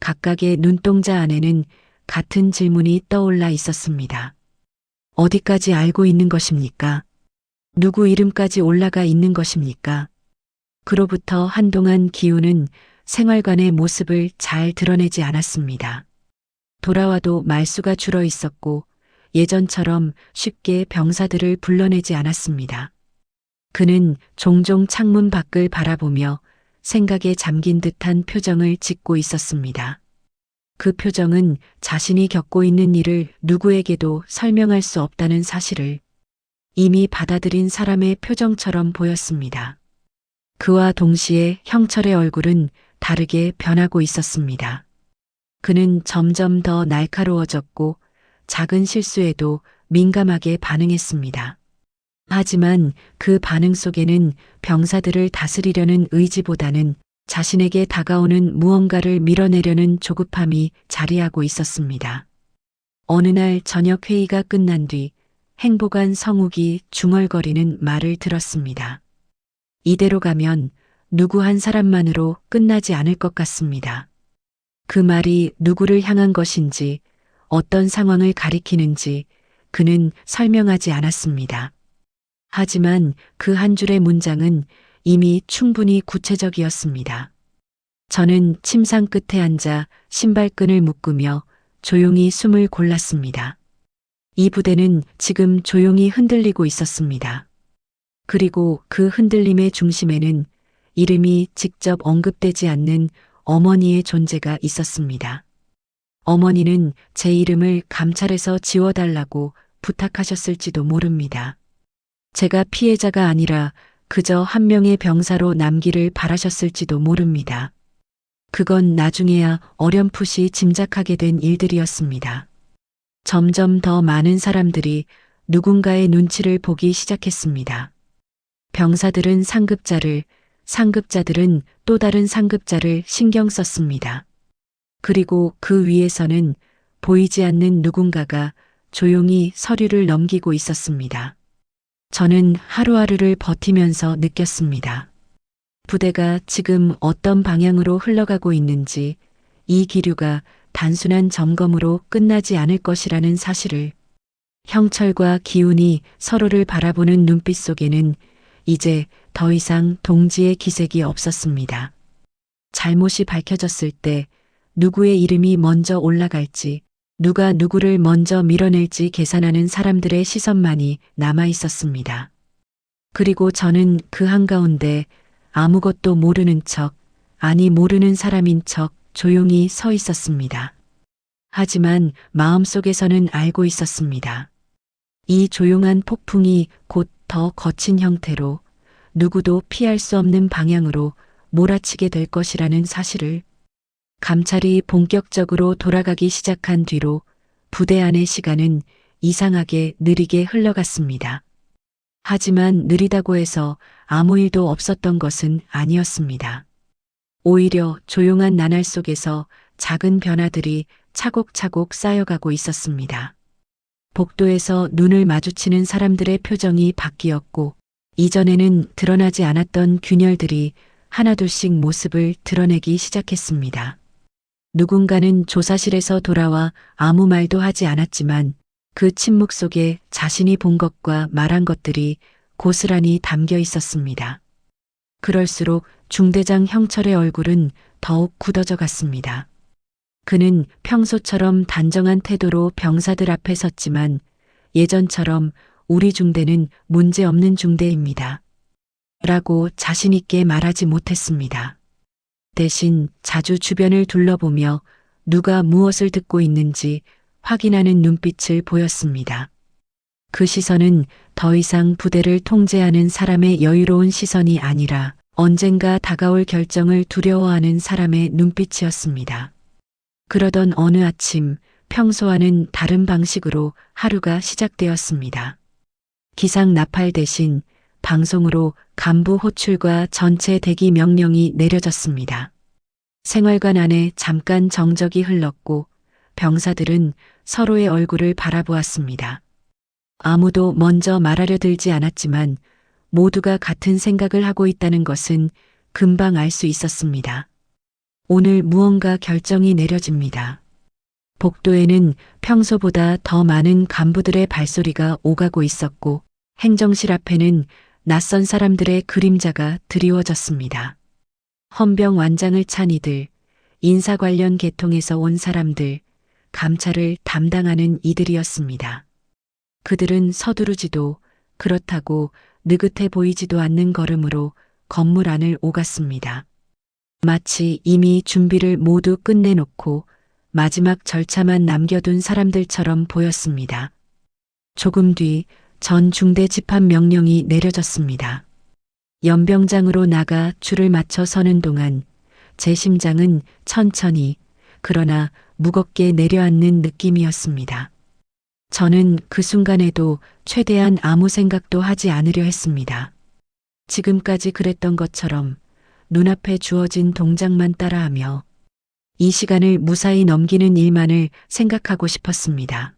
각각의 눈동자 안에는 같은 질문이 떠올라 있었습니다. 어디까지 알고 있는 것입니까? 누구 이름까지 올라가 있는 것입니까? 그로부터 한동안 기훈은 생활관의 모습을 잘 드러내지 않았습니다. 돌아와도 말수가 줄어 있었고 예전처럼 쉽게 병사들을 불러내지 않았습니다. 그는 종종 창문 밖을 바라보며 생각에 잠긴 듯한 표정을 짓고 있었습니다. 그 표정은 자신이 겪고 있는 일을 누구에게도 설명할 수 없다는 사실을 이미 받아들인 사람의 표정처럼 보였습니다. 그와 동시에 형철의 얼굴은 다르게 변하고 있었습니다. 그는 점점 더 날카로워졌고 작은 실수에도 민감하게 반응했습니다. 하지만 그 반응 속에는 병사들을 다스리려는 의지보다는 자신에게 다가오는 무언가를 밀어내려는 조급함이 자리하고 있었습니다. 어느 날 저녁 회의가 끝난 뒤 행보관 성욱이 중얼거리는 말을 들었습니다. 이대로 가면 누구 한 사람만으로 끝나지 않을 것 같습니다. 그 말이 누구를 향한 것인지 어떤 상황을 가리키는지 그는 설명하지 않았습니다. 하지만 그 한 줄의 문장은 이미 충분히 구체적이었습니다. 저는 침상 끝에 앉아 신발끈을 묶으며 조용히 숨을 골랐습니다. 이 부대는 지금 조용히 흔들리고 있었습니다. 그리고 그 흔들림의 중심에는 이름이 직접 언급되지 않는 어머니의 존재가 있었습니다. 어머니는 제 이름을 감찰에서 지워달라고 부탁하셨을지도 모릅니다. 제가 피해자가 아니라 그저 한 명의 병사로 남기를 바라셨을지도 모릅니다. 그건 나중에야 어렴풋이 짐작하게 된 일들이었습니다. 점점 더 많은 사람들이 누군가의 눈치를 보기 시작했습니다. 병사들은 상급자를, 상급자들은 또 다른 상급자를 신경 썼습니다. 그리고 그 위에서는 보이지 않는 누군가가 조용히 서류를 넘기고 있었습니다. 저는 하루하루를 버티면서 느꼈습니다. 부대가 지금 어떤 방향으로 흘러가고 있는지 이 기류가 단순한 점검으로 끝나지 않을 것이라는 사실을. 형철과 기훈이 서로를 바라보는 눈빛 속에는 이제 더 이상 동지의 기색이 없었습니다. 잘못이 밝혀졌을 때 누구의 이름이 먼저 올라갈지, 누가 누구를 먼저 밀어낼지 계산하는 사람들의 시선만이 남아 있었습니다. 그리고 저는 그 한가운데 아무것도 모르는 척, 아니 모르는 사람인 척 조용히 서 있었습니다. 하지만 마음속에서는 알고 있었습니다. 이 조용한 폭풍이 곧 더 거친 형태로 누구도 피할 수 없는 방향으로 몰아치게 될 것이라는 사실을. 감찰이 본격적으로 돌아가기 시작한 뒤로 부대 안의 시간은 이상하게 느리게 흘러갔습니다. 하지만 느리다고 해서 아무 일도 없었던 것은 아니었습니다. 오히려 조용한 나날 속에서 작은 변화들이 차곡차곡 쌓여가고 있었습니다. 복도에서 눈을 마주치는 사람들의 표정이 바뀌었고 이전에는 드러나지 않았던 균열들이 하나둘씩 모습을 드러내기 시작했습니다. 누군가는 조사실에서 돌아와 아무 말도 하지 않았지만 그 침묵 속에 자신이 본 것과 말한 것들이 고스란히 담겨 있었습니다. 그럴수록 중대장 형철의 얼굴은 더욱 굳어져 갔습니다. 그는 평소처럼 단정한 태도로 병사들 앞에 섰지만 예전처럼 우리 중대는 문제없는 중대입니다. 라고 자신있게 말하지 못했습니다. 대신 자주 주변을 둘러보며 누가 무엇을 듣고 있는지 확인하는 눈빛을 보였습니다. 그 시선은 더 이상 부대를 통제하는 사람의 여유로운 시선이 아니라 언젠가 다가올 결정을 두려워하는 사람의 눈빛이었습니다. 그러던 어느 아침 평소와는 다른 방식으로 하루가 시작되었습니다. 기상 나팔 대신 방송으로 간부 호출과 전체 대기 명령이 내려졌습니다. 생활관 안에 잠깐 정적이 흘렀고 병사들은 서로의 얼굴을 바라보았습니다. 아무도 먼저 말하려 들지 않았지만 모두가 같은 생각을 하고 있다는 것은 금방 알 수 있었습니다. 오늘 무언가 결정이 내려집니다. 복도에는 평소보다 더 많은 간부들의 발소리가 오가고 있었고 행정실 앞에는 낯선 사람들의 그림자가 드리워졌습니다. 헌병 완장을 찬 이들, 인사 관련 계통에서 온 사람들, 감찰을 담당하는 이들이었습니다. 그들은 서두르지도 그렇다고 느긋해 보이지도 않는 걸음으로 건물 안을 오갔습니다. 마치 이미 준비를 모두 끝내놓고 마지막 절차만 남겨둔 사람들처럼 보였습니다. 조금 뒤 전 중대 집합 명령이 내려졌습니다. 연병장으로 나가 줄을 맞춰 서는 동안 제 심장은 천천히 그러나 무겁게 내려앉는 느낌이었습니다. 저는 그 순간에도 최대한 아무 생각도 하지 않으려 했습니다. 지금까지 그랬던 것처럼 눈앞에 주어진 동작만 따라하며 이 시간을 무사히 넘기는 일만을 생각하고 싶었습니다.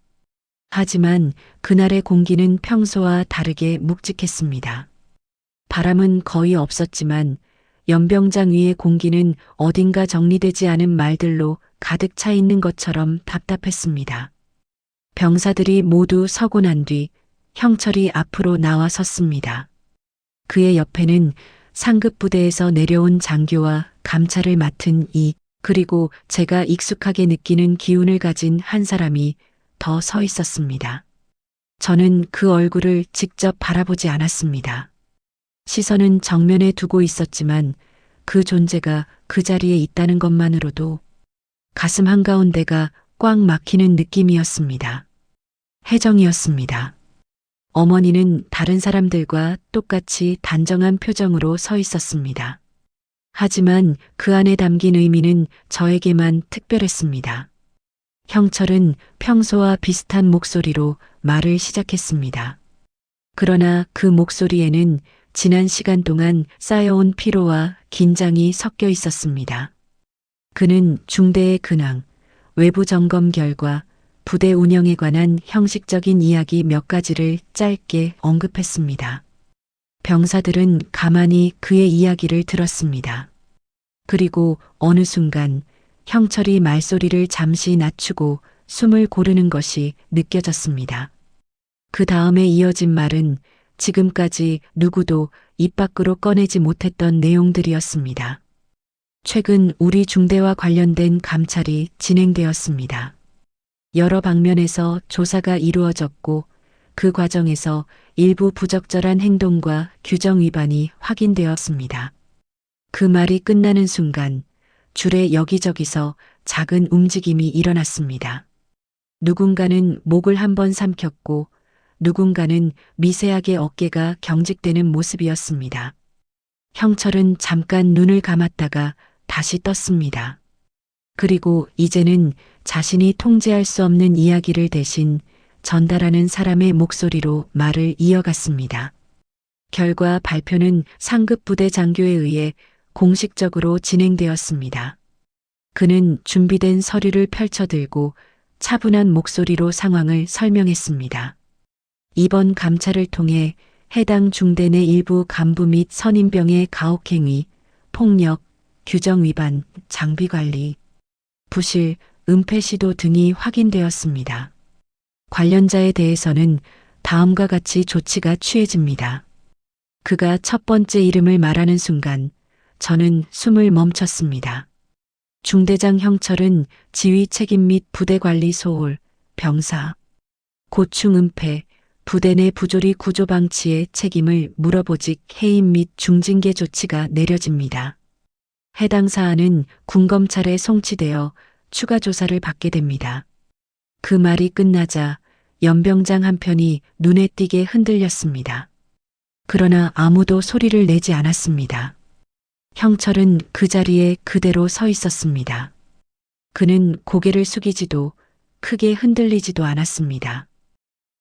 하지만 그날의 공기는 평소와 다르게 묵직했습니다. 바람은 거의 없었지만 연병장 위의 공기는 어딘가 정리되지 않은 말들로 가득 차 있는 것처럼 답답했습니다. 병사들이 모두 서고 난 뒤 형철이 앞으로 나와 섰습니다. 그의 옆에는 상급 부대에서 내려온 장교와 감찰을 맡은 그리고 제가 익숙하게 느끼는 기운을 가진 한 사람이 더 서 있었습니다. 저는 그 얼굴을 직접 바라보지 않았습니다. 시선은 정면에 두고 있었지만 그 존재가 그 자리에 있다는 것만으로도 가슴 한가운데가 꽉 막히는 느낌이었습니다. 혜정이었습니다. 어머니는 다른 사람들과 똑같이 단정한 표정으로 서 있었습니다. 하지만 그 안에 담긴 의미는 저에게만 특별했습니다. 형철은 평소와 비슷한 목소리로 말을 시작했습니다. 그러나 그 목소리에는 지난 시간 동안 쌓여온 피로와 긴장이 섞여 있었습니다. 그는 중대의 근황, 외부 점검 결과, 부대 운영에 관한 형식적인 이야기 몇 가지를 짧게 언급했습니다. 병사들은 가만히 그의 이야기를 들었습니다. 그리고 어느 순간 형철이 말소리를 잠시 낮추고 숨을 고르는 것이 느껴졌습니다. 그 다음에 이어진 말은 지금까지 누구도 입 밖으로 꺼내지 못했던 내용들이었습니다. 최근 우리 중대와 관련된 감찰이 진행되었습니다. 여러 방면에서 조사가 이루어졌고 그 과정에서 일부 부적절한 행동과 규정 위반이 확인되었습니다. 그 말이 끝나는 순간 줄에 여기저기서 작은 움직임이 일어났습니다. 누군가는 목을 한번 삼켰고 누군가는 미세하게 어깨가 경직되는 모습이었습니다. 형철은 잠깐 눈을 감았다가 다시 떴습니다. 그리고 이제는 자신이 통제할 수 없는 이야기를 대신 전달하는 사람의 목소리로 말을 이어갔습니다. 결과 발표는 상급 부대 장교에 의해 공식적으로 진행되었습니다. 그는 준비된 서류를 펼쳐들고 차분한 목소리로 상황을 설명했습니다. 이번 감찰을 통해 해당 중대 내 일부 간부 및 선임병의 가혹행위, 폭력, 규정 위반, 장비 관리, 부실, 은폐 시도 등이 확인되었습니다. 관련자에 대해서는 다음과 같이 조치가 취해집니다. 그가 첫 번째 이름을 말하는 순간 저는 숨을 멈췄습니다. 중대장 형철은 지휘 책임 및 부대 관리 소홀, 병사, 고충 은폐, 부대 내 부조리 구조 방치의 책임을 물어보직 해임 및 중징계 조치가 내려집니다. 해당 사안은 군검찰에 송치되어 추가 조사를 받게 됩니다. 그 말이 끝나자 연병장 한편이 눈에 띄게 흔들렸습니다. 그러나 아무도 소리를 내지 않았습니다. 형철은 그 자리에 그대로 서 있었습니다. 그는 고개를 숙이지도 크게 흔들리지도 않았습니다.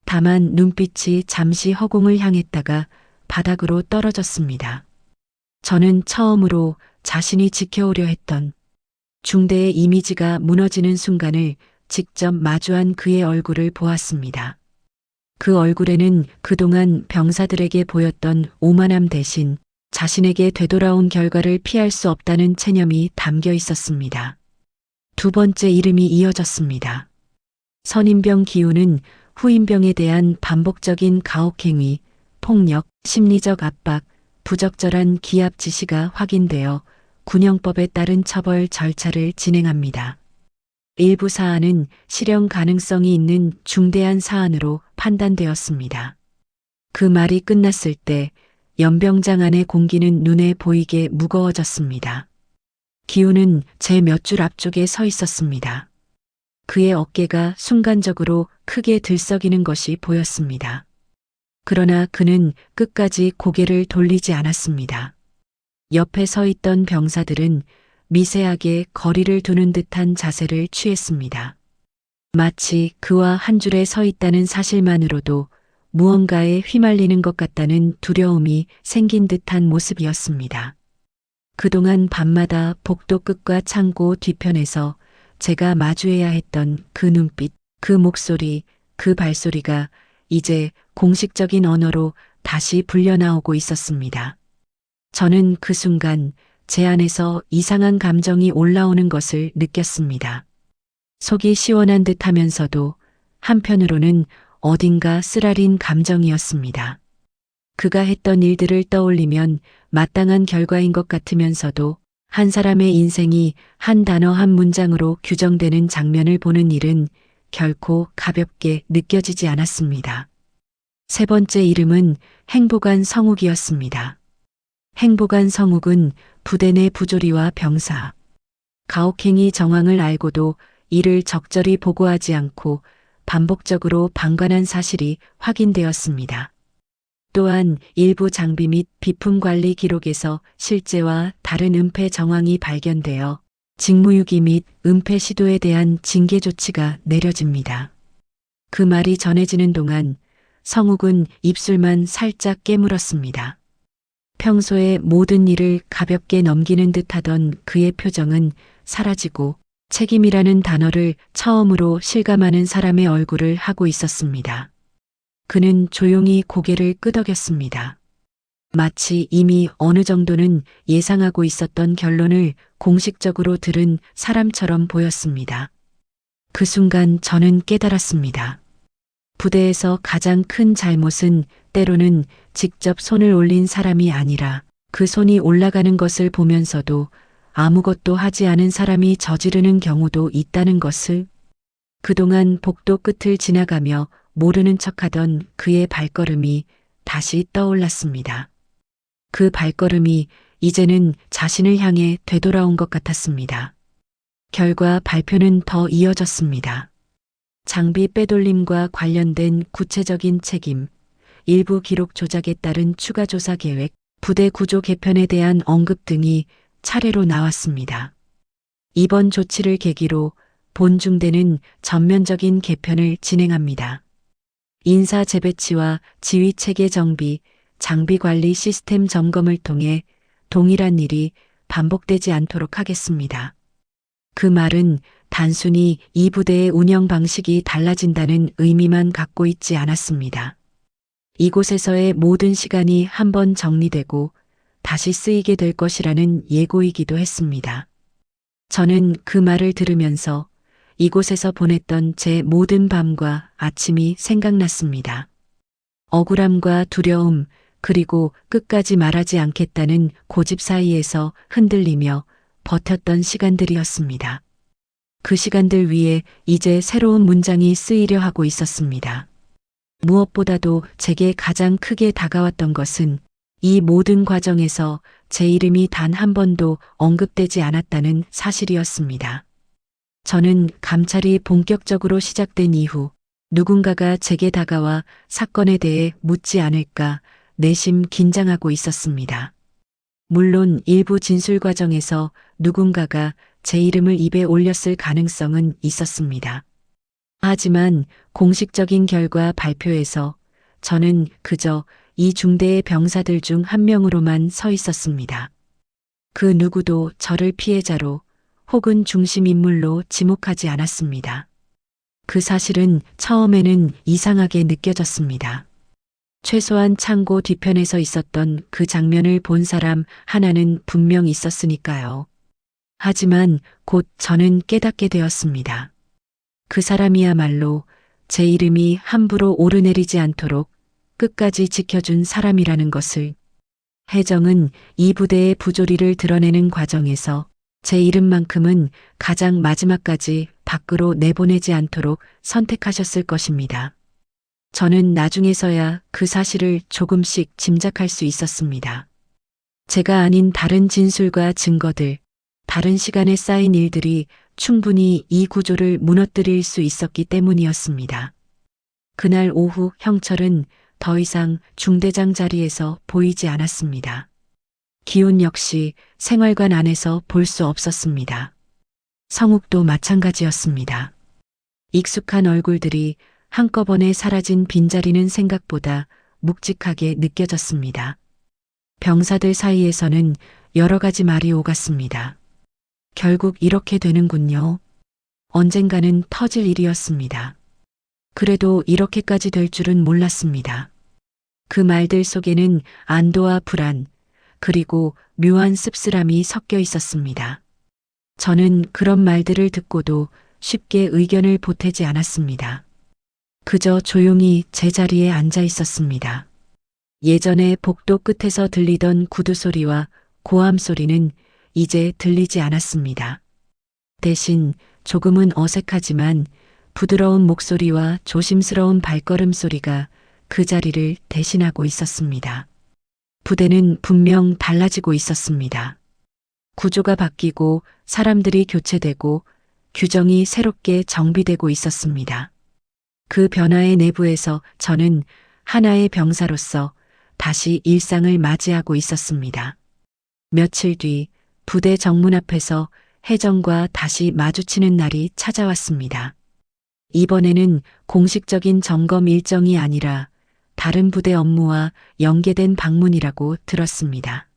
다만 눈빛이 잠시 허공을 향했다가 바닥으로 떨어졌습니다. 저는 처음으로 자신이 지켜오려 했던 중대의 이미지가 무너지는 순간을 직접 마주한 그의 얼굴을 보았습니다. 그 얼굴에는 그동안 병사들에게 보였던 오만함 대신 자신에게 되돌아온 결과를 피할 수 없다는 체념이 담겨 있었습니다. 두 번째 이름이 이어졌습니다. 선임병 기우는 후임병에 대한 반복적인 가혹행위, 폭력, 심리적 압박, 부적절한 기합 지시가 확인되어 군형법에 따른 처벌 절차를 진행합니다. 일부 사안은 실형 가능성이 있는 중대한 사안으로 판단되었습니다. 그 말이 끝났을 때 연병장 안의 공기는 눈에 보이게 무거워졌습니다. 기우는 제 몇 줄 앞쪽에 서 있었습니다. 그의 어깨가 순간적으로 크게 들썩이는 것이 보였습니다. 그러나 그는 끝까지 고개를 돌리지 않았습니다. 옆에 서 있던 병사들은 미세하게 거리를 두는 듯한 자세를 취했습니다. 마치 그와 한 줄에 서 있다는 사실만으로도 무언가에 휘말리는 것 같다는 두려움이 생긴 듯한 모습이었습니다. 그동안 밤마다 복도 끝과 창고 뒤편에서 제가 마주해야 했던 그 눈빛, 그 목소리, 그 발소리가 이제 공식적인 언어로 다시 불려나오고 있었습니다. 저는 그 순간 제 안에서 이상한 감정이 올라오는 것을 느꼈습니다. 속이 시원한 듯 하면서도 한편으로는 어딘가 쓰라린 감정이었습니다. 그가 했던 일들을 떠올리면 마땅한 결과인 것 같으면서도 한 사람의 인생이 한 단어 한 문장으로 규정되는 장면을 보는 일은 결코 가볍게 느껴지지 않았습니다. 세 번째 이름은 행보관 성욱이었습니다. 행보관 성욱은 부대 내 부조리와 병사, 가혹행위 정황을 알고도 이를 적절히 보고하지 않고 반복적으로 방관한 사실이 확인되었습니다. 또한 일부 장비 및 비품 관리 기록에서 실제와 다른 은폐 정황이 발견되어 직무유기 및 은폐 시도에 대한 징계 조치가 내려집니다. 그 말이 전해지는 동안 성욱은 입술만 살짝 깨물었습니다. 평소에 모든 일을 가볍게 넘기는 듯하던 그의 표정은 사라지고 책임이라는 단어를 처음으로 실감하는 사람의 얼굴을 하고 있었습니다. 그는 조용히 고개를 끄덕였습니다. 마치 이미 어느 정도는 예상하고 있었던 결론을 공식적으로 들은 사람처럼 보였습니다. 그 순간 저는 깨달았습니다. 부대에서 가장 큰 잘못은 때로는 직접 손을 올린 사람이 아니라 그 손이 올라가는 것을 보면서도 아무것도 하지 않은 사람이 저지르는 경우도 있다는 것을, 그동안 복도 끝을 지나가며 모르는 척하던 그의 발걸음이 다시 떠올랐습니다. 그 발걸음이 이제는 자신을 향해 되돌아온 것 같았습니다. 결과 발표는 더 이어졌습니다. 장비 빼돌림과 관련된 구체적인 책임, 일부 기록 조작에 따른 추가 조사 계획, 부대 구조 개편에 대한 언급 등이 차례로 나왔습니다. 이번 조치를 계기로 본 중대는 전면적인 개편을 진행합니다. 인사 재배치와 지휘 체계 정비, 장비 관리 시스템 점검을 통해 동일한 일이 반복되지 않도록 하겠습니다. 그 말은 단순히 이 부대의 운영 방식이 달라진다는 의미만 갖고 있지 않았습니다. 이곳에서의 모든 시간이 한번 정리되고 다시 쓰이게 될 것이라는 예고이기도 했습니다. 저는 그 말을 들으면서 이곳에서 보냈던 제 모든 밤과 아침이 생각났습니다. 억울함과 두려움, 그리고 끝까지 말하지 않겠다는 고집 사이에서 흔들리며 버텼던 시간들이었습니다. 그 시간들 위에 이제 새로운 문장이 쓰이려 하고 있었습니다. 무엇보다도 제게 가장 크게 다가왔던 것은 이 모든 과정에서 제 이름이 단 한 번도 언급되지 않았다는 사실이었습니다. 저는 감찰이 본격적으로 시작된 이후 누군가가 제게 다가와 사건에 대해 묻지 않을까 내심 긴장하고 있었습니다. 물론 일부 진술 과정에서 누군가가 제 이름을 입에 올렸을 가능성은 있었습니다. 하지만 공식적인 결과 발표에서 저는 그저 이 중대의 병사들 중 한 명으로만 서 있었습니다. 그 누구도 저를 피해자로 혹은 중심 인물로 지목하지 않았습니다. 그 사실은 처음에는 이상하게 느껴졌습니다. 최소한 창고 뒤편에서 있었던 그 장면을 본 사람 하나는 분명 있었으니까요. 하지만 곧 저는 깨닫게 되었습니다. 그 사람이야말로 제 이름이 함부로 오르내리지 않도록 끝까지 지켜준 사람이라는 것을. 혜정은 이 부대의 부조리를 드러내는 과정에서 제 이름만큼은 가장 마지막까지 밖으로 내보내지 않도록 선택하셨을 것입니다. 저는 나중에서야 그 사실을 조금씩 짐작할 수 있었습니다. 제가 아닌 다른 진술과 증거들, 다른 시간에 쌓인 일들이 충분히 이 구조를 무너뜨릴 수 있었기 때문이었습니다. 그날 오후 형철은 더 이상 중대장 자리에서 보이지 않았습니다. 기훈 역시 생활관 안에서 볼 수 없었습니다. 성욱도 마찬가지였습니다. 익숙한 얼굴들이 한꺼번에 사라진 빈자리는 생각보다 묵직하게 느껴졌습니다. 병사들 사이에서는 여러 가지 말이 오갔습니다. 결국 이렇게 되는군요. 언젠가는 터질 일이었습니다. 그래도 이렇게까지 될 줄은 몰랐습니다. 그 말들 속에는 안도와 불안, 그리고 묘한 씁쓸함이 섞여 있었습니다. 저는 그런 말들을 듣고도 쉽게 의견을 보태지 않았습니다. 그저 조용히 제 자리에 앉아 있었습니다. 예전에 복도 끝에서 들리던 구두 소리와 고함 소리는 이제 들리지 않았습니다. 대신 조금은 어색하지만 부드러운 목소리와 조심스러운 발걸음 소리가 그 자리를 대신하고 있었습니다. 부대는 분명 달라지고 있었습니다. 구조가 바뀌고 사람들이 교체되고 규정이 새롭게 정비되고 있었습니다. 그 변화의 내부에서 저는 하나의 병사로서 다시 일상을 맞이하고 있었습니다. 며칠 뒤 부대 정문 앞에서 혜정과 다시 마주치는 날이 찾아왔습니다. 이번에는 공식적인 점검 일정이 아니라 다른 부대 업무와 연계된 방문이라고 들었습니다.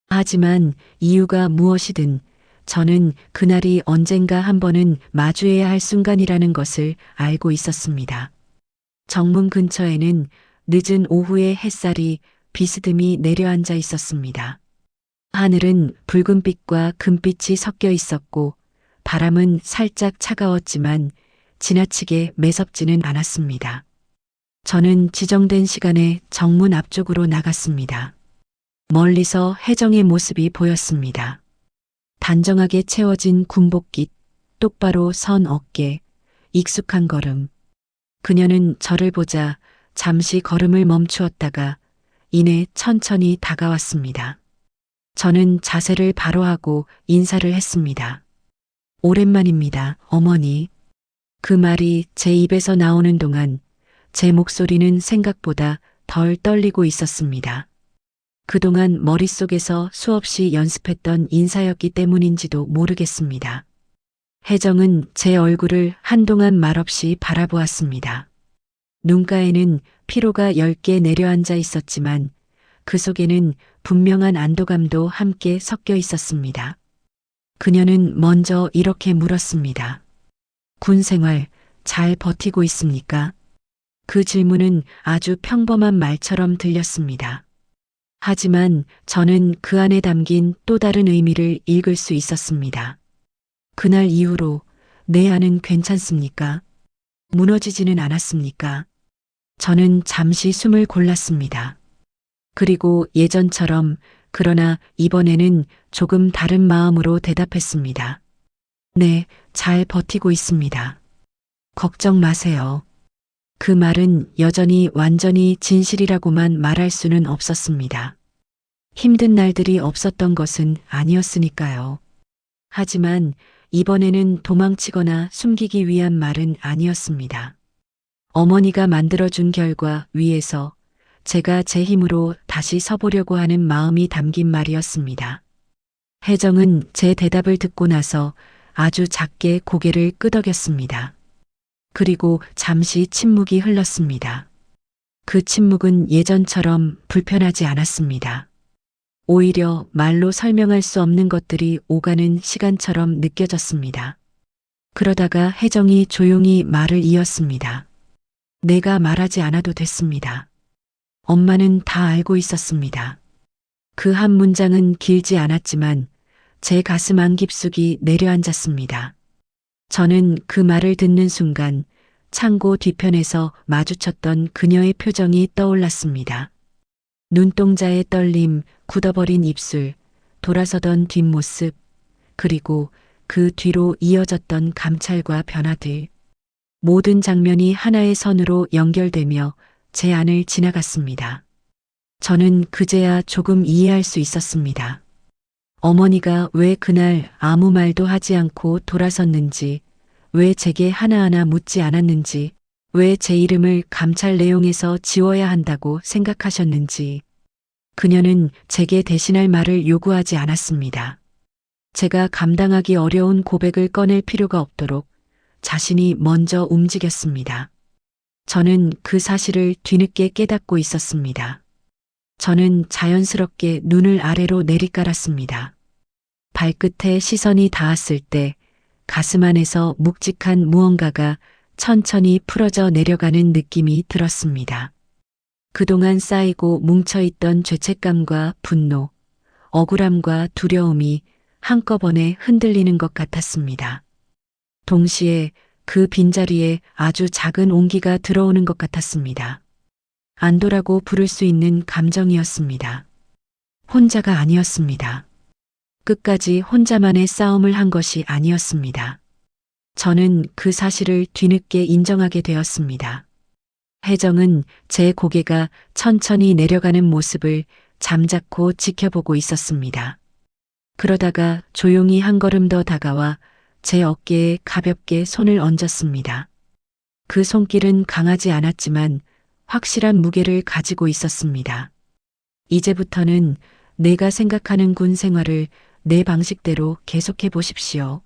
하지만 이유가 무엇이든 저는 그날이 언젠가 한 번은 마주해야 할 순간이라는 것을 알고 있었습니다. 정문 근처에는 늦은 오후의 햇살이 비스듬히 내려앉아 있었습니다. 하늘은 붉은빛과 금빛이 섞여 있었고 바람은 살짝 차가웠지만 지나치게 매섭지는 않았습니다. 저는 지정된 시간에 정문 앞쪽으로 나갔습니다. 멀리서 혜정의 모습이 보였습니다. 단정하게 채워진 군복깃, 똑바로 선 어깨, 익숙한 걸음. 그녀는 저를 보자 잠시 걸음을 멈추었다가 이내 천천히 다가왔습니다. 저는 자세를 바로 하고 인사를 했습니다. 오랜만입니다, 어머니. 그 말이 제 입에서 나오는 동안 제 목소리는 생각보다 덜 떨리고 있었습니다. 그동안 머릿속에서 수없이 연습했던 인사였기 때문인지도 모르겠습니다. 혜정은 제 얼굴을 한동안 말없이 바라보았습니다. 눈가에는 피로가 엷게 내려앉아 있었지만 그 속에는 분명한 안도감도 함께 섞여 있었습니다. 그녀는 먼저 이렇게 물었습니다. 군 생활 잘 버티고 있습니까? 그 질문은 아주 평범한 말처럼 들렸습니다. 하지만 저는 그 안에 담긴 또 다른 의미를 읽을 수 있었습니다. 그날 이후로 내 안은 괜찮습니까? 무너지지는 않았습니까? 저는 잠시 숨을 골랐습니다. 그리고 예전처럼 그러나 이번에는 조금 다른 마음으로 대답했습니다. 네, 잘 버티고 있습니다. 걱정 마세요. 그 말은 여전히 완전히 진실이라고만 말할 수는 없었습니다. 힘든 날들이 없었던 것은 아니었으니까요. 하지만 이번에는 도망치거나 숨기기 위한 말은 아니었습니다. 어머니가 만들어준 결과 위에서 제가 제 힘으로 다시 서보려고 하는 마음이 담긴 말이었습니다. 혜정은 제 대답을 듣고 나서 아주 작게 고개를 끄덕였습니다. 그리고 잠시 침묵이 흘렀습니다. 그 침묵은 예전처럼 불편하지 않았습니다. 오히려 말로 설명할 수 없는 것들이 오가는 시간처럼 느껴졌습니다. 그러다가 혜정이 조용히 말을 이었습니다. 내가 말하지 않아도 됐습니다. 엄마는 다 알고 있었습니다. 그 한 문장은 길지 않았지만 제 가슴 안 깊숙이 내려앉았습니다. 저는 그 말을 듣는 순간 창고 뒤편에서 마주쳤던 그녀의 표정이 떠올랐습니다. 눈동자의 떨림, 굳어버린 입술, 돌아서던 뒷모습, 그리고 그 뒤로 이어졌던 감찰과 변화들. 모든 장면이 하나의 선으로 연결되며 제 안을 지나갔습니다. 저는 그제야 조금 이해할 수 있었습니다. 어머니가 왜 그날 아무 말도 하지 않고 돌아섰는지, 왜 제게 하나하나 묻지 않았는지, 왜 제 이름을 감찰 내용에서 지워야 한다고 생각하셨는지. 그녀는 제게 대신할 말을 요구하지 않았습니다. 제가 감당하기 어려운 고백을 꺼낼 필요가 없도록 자신이 먼저 움직였습니다. 저는 그 사실을 뒤늦게 깨닫고 있었습니다. 저는 자연스럽게 눈을 아래로 내리깔았습니다. 발끝에 시선이 닿았을 때 가슴 안에서 묵직한 무언가가 천천히 풀어져 내려가는 느낌이 들었습니다. 그동안 쌓이고 뭉쳐있던 죄책감과 분노, 억울함과 두려움이 한꺼번에 흔들리는 것 같았습니다. 동시에 그 빈자리에 아주 작은 온기가 들어오는 것 같았습니다. 안도라고 부를 수 있는 감정이었습니다. 혼자가 아니었습니다. 끝까지 혼자만의 싸움을 한 것이 아니었습니다. 저는 그 사실을 뒤늦게 인정하게 되었습니다. 혜정은 제 고개가 천천히 내려가는 모습을 잠자코 지켜보고 있었습니다. 그러다가 조용히 한 걸음 더 다가와 제 어깨에 가볍게 손을 얹었습니다. 그 손길은 강하지 않았지만 확실한 무게를 가지고 있었습니다. 이제부터는 내가 생각하는 군 생활을 내 방식대로 계속해 보십시오.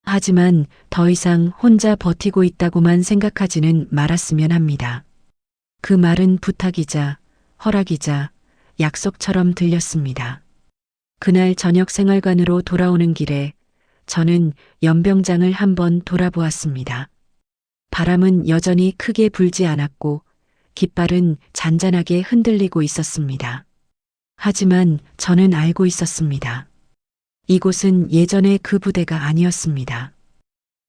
하지만 더 이상 혼자 버티고 있다고만 생각하지는 말았으면 합니다. 그 말은 부탁이자 허락이자 약속처럼 들렸습니다. 그날 저녁 생활관으로 돌아오는 길에 저는 연병장을 한번 돌아보았습니다. 바람은 여전히 크게 불지 않았고 깃발은 잔잔하게 흔들리고 있었습니다. 하지만 저는 알고 있었습니다. 이곳은 예전의 그 부대가 아니었습니다.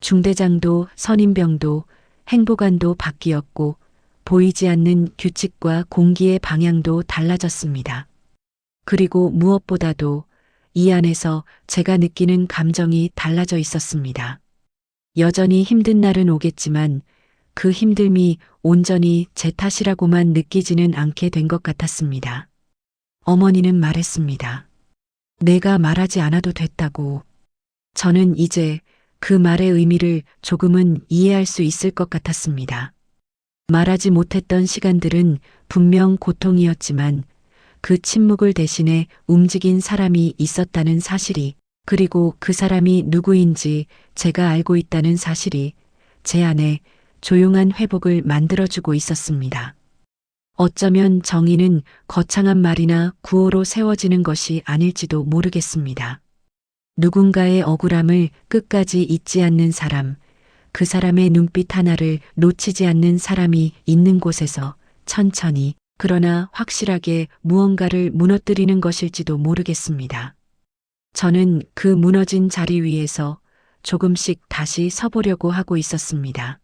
중대장도 선임병도 행보관도 바뀌었고 보이지 않는 규칙과 공기의 방향도 달라졌습니다. 그리고 무엇보다도 이 안에서 제가 느끼는 감정이 달라져 있었습니다. 여전히 힘든 날은 오겠지만 그 힘듦이 온전히 제 탓이라고만 느끼지는 않게 된 것 같았습니다. 어머니는 말했습니다. 내가 말하지 않아도 됐다고. 저는 이제 그 말의 의미를 조금은 이해할 수 있을 것 같았습니다. 말하지 못했던 시간들은 분명 고통이었지만 그 침묵을 대신해 움직인 사람이 있었다는 사실이, 그리고 그 사람이 누구인지 제가 알고 있다는 사실이 제 안에 조용한 회복을 만들어주고 있었습니다. 어쩌면 정의는 거창한 말이나 구호로 세워지는 것이 아닐지도 모르겠습니다. 누군가의 억울함을 끝까지 잊지 않는 사람, 그 사람의 눈빛 하나를 놓치지 않는 사람이 있는 곳에서 천천히, 그러나 확실하게 무언가를 무너뜨리는 것일지도 모르겠습니다. 저는 그 무너진 자리 위에서 조금씩 다시 서보려고 하고 있었습니다.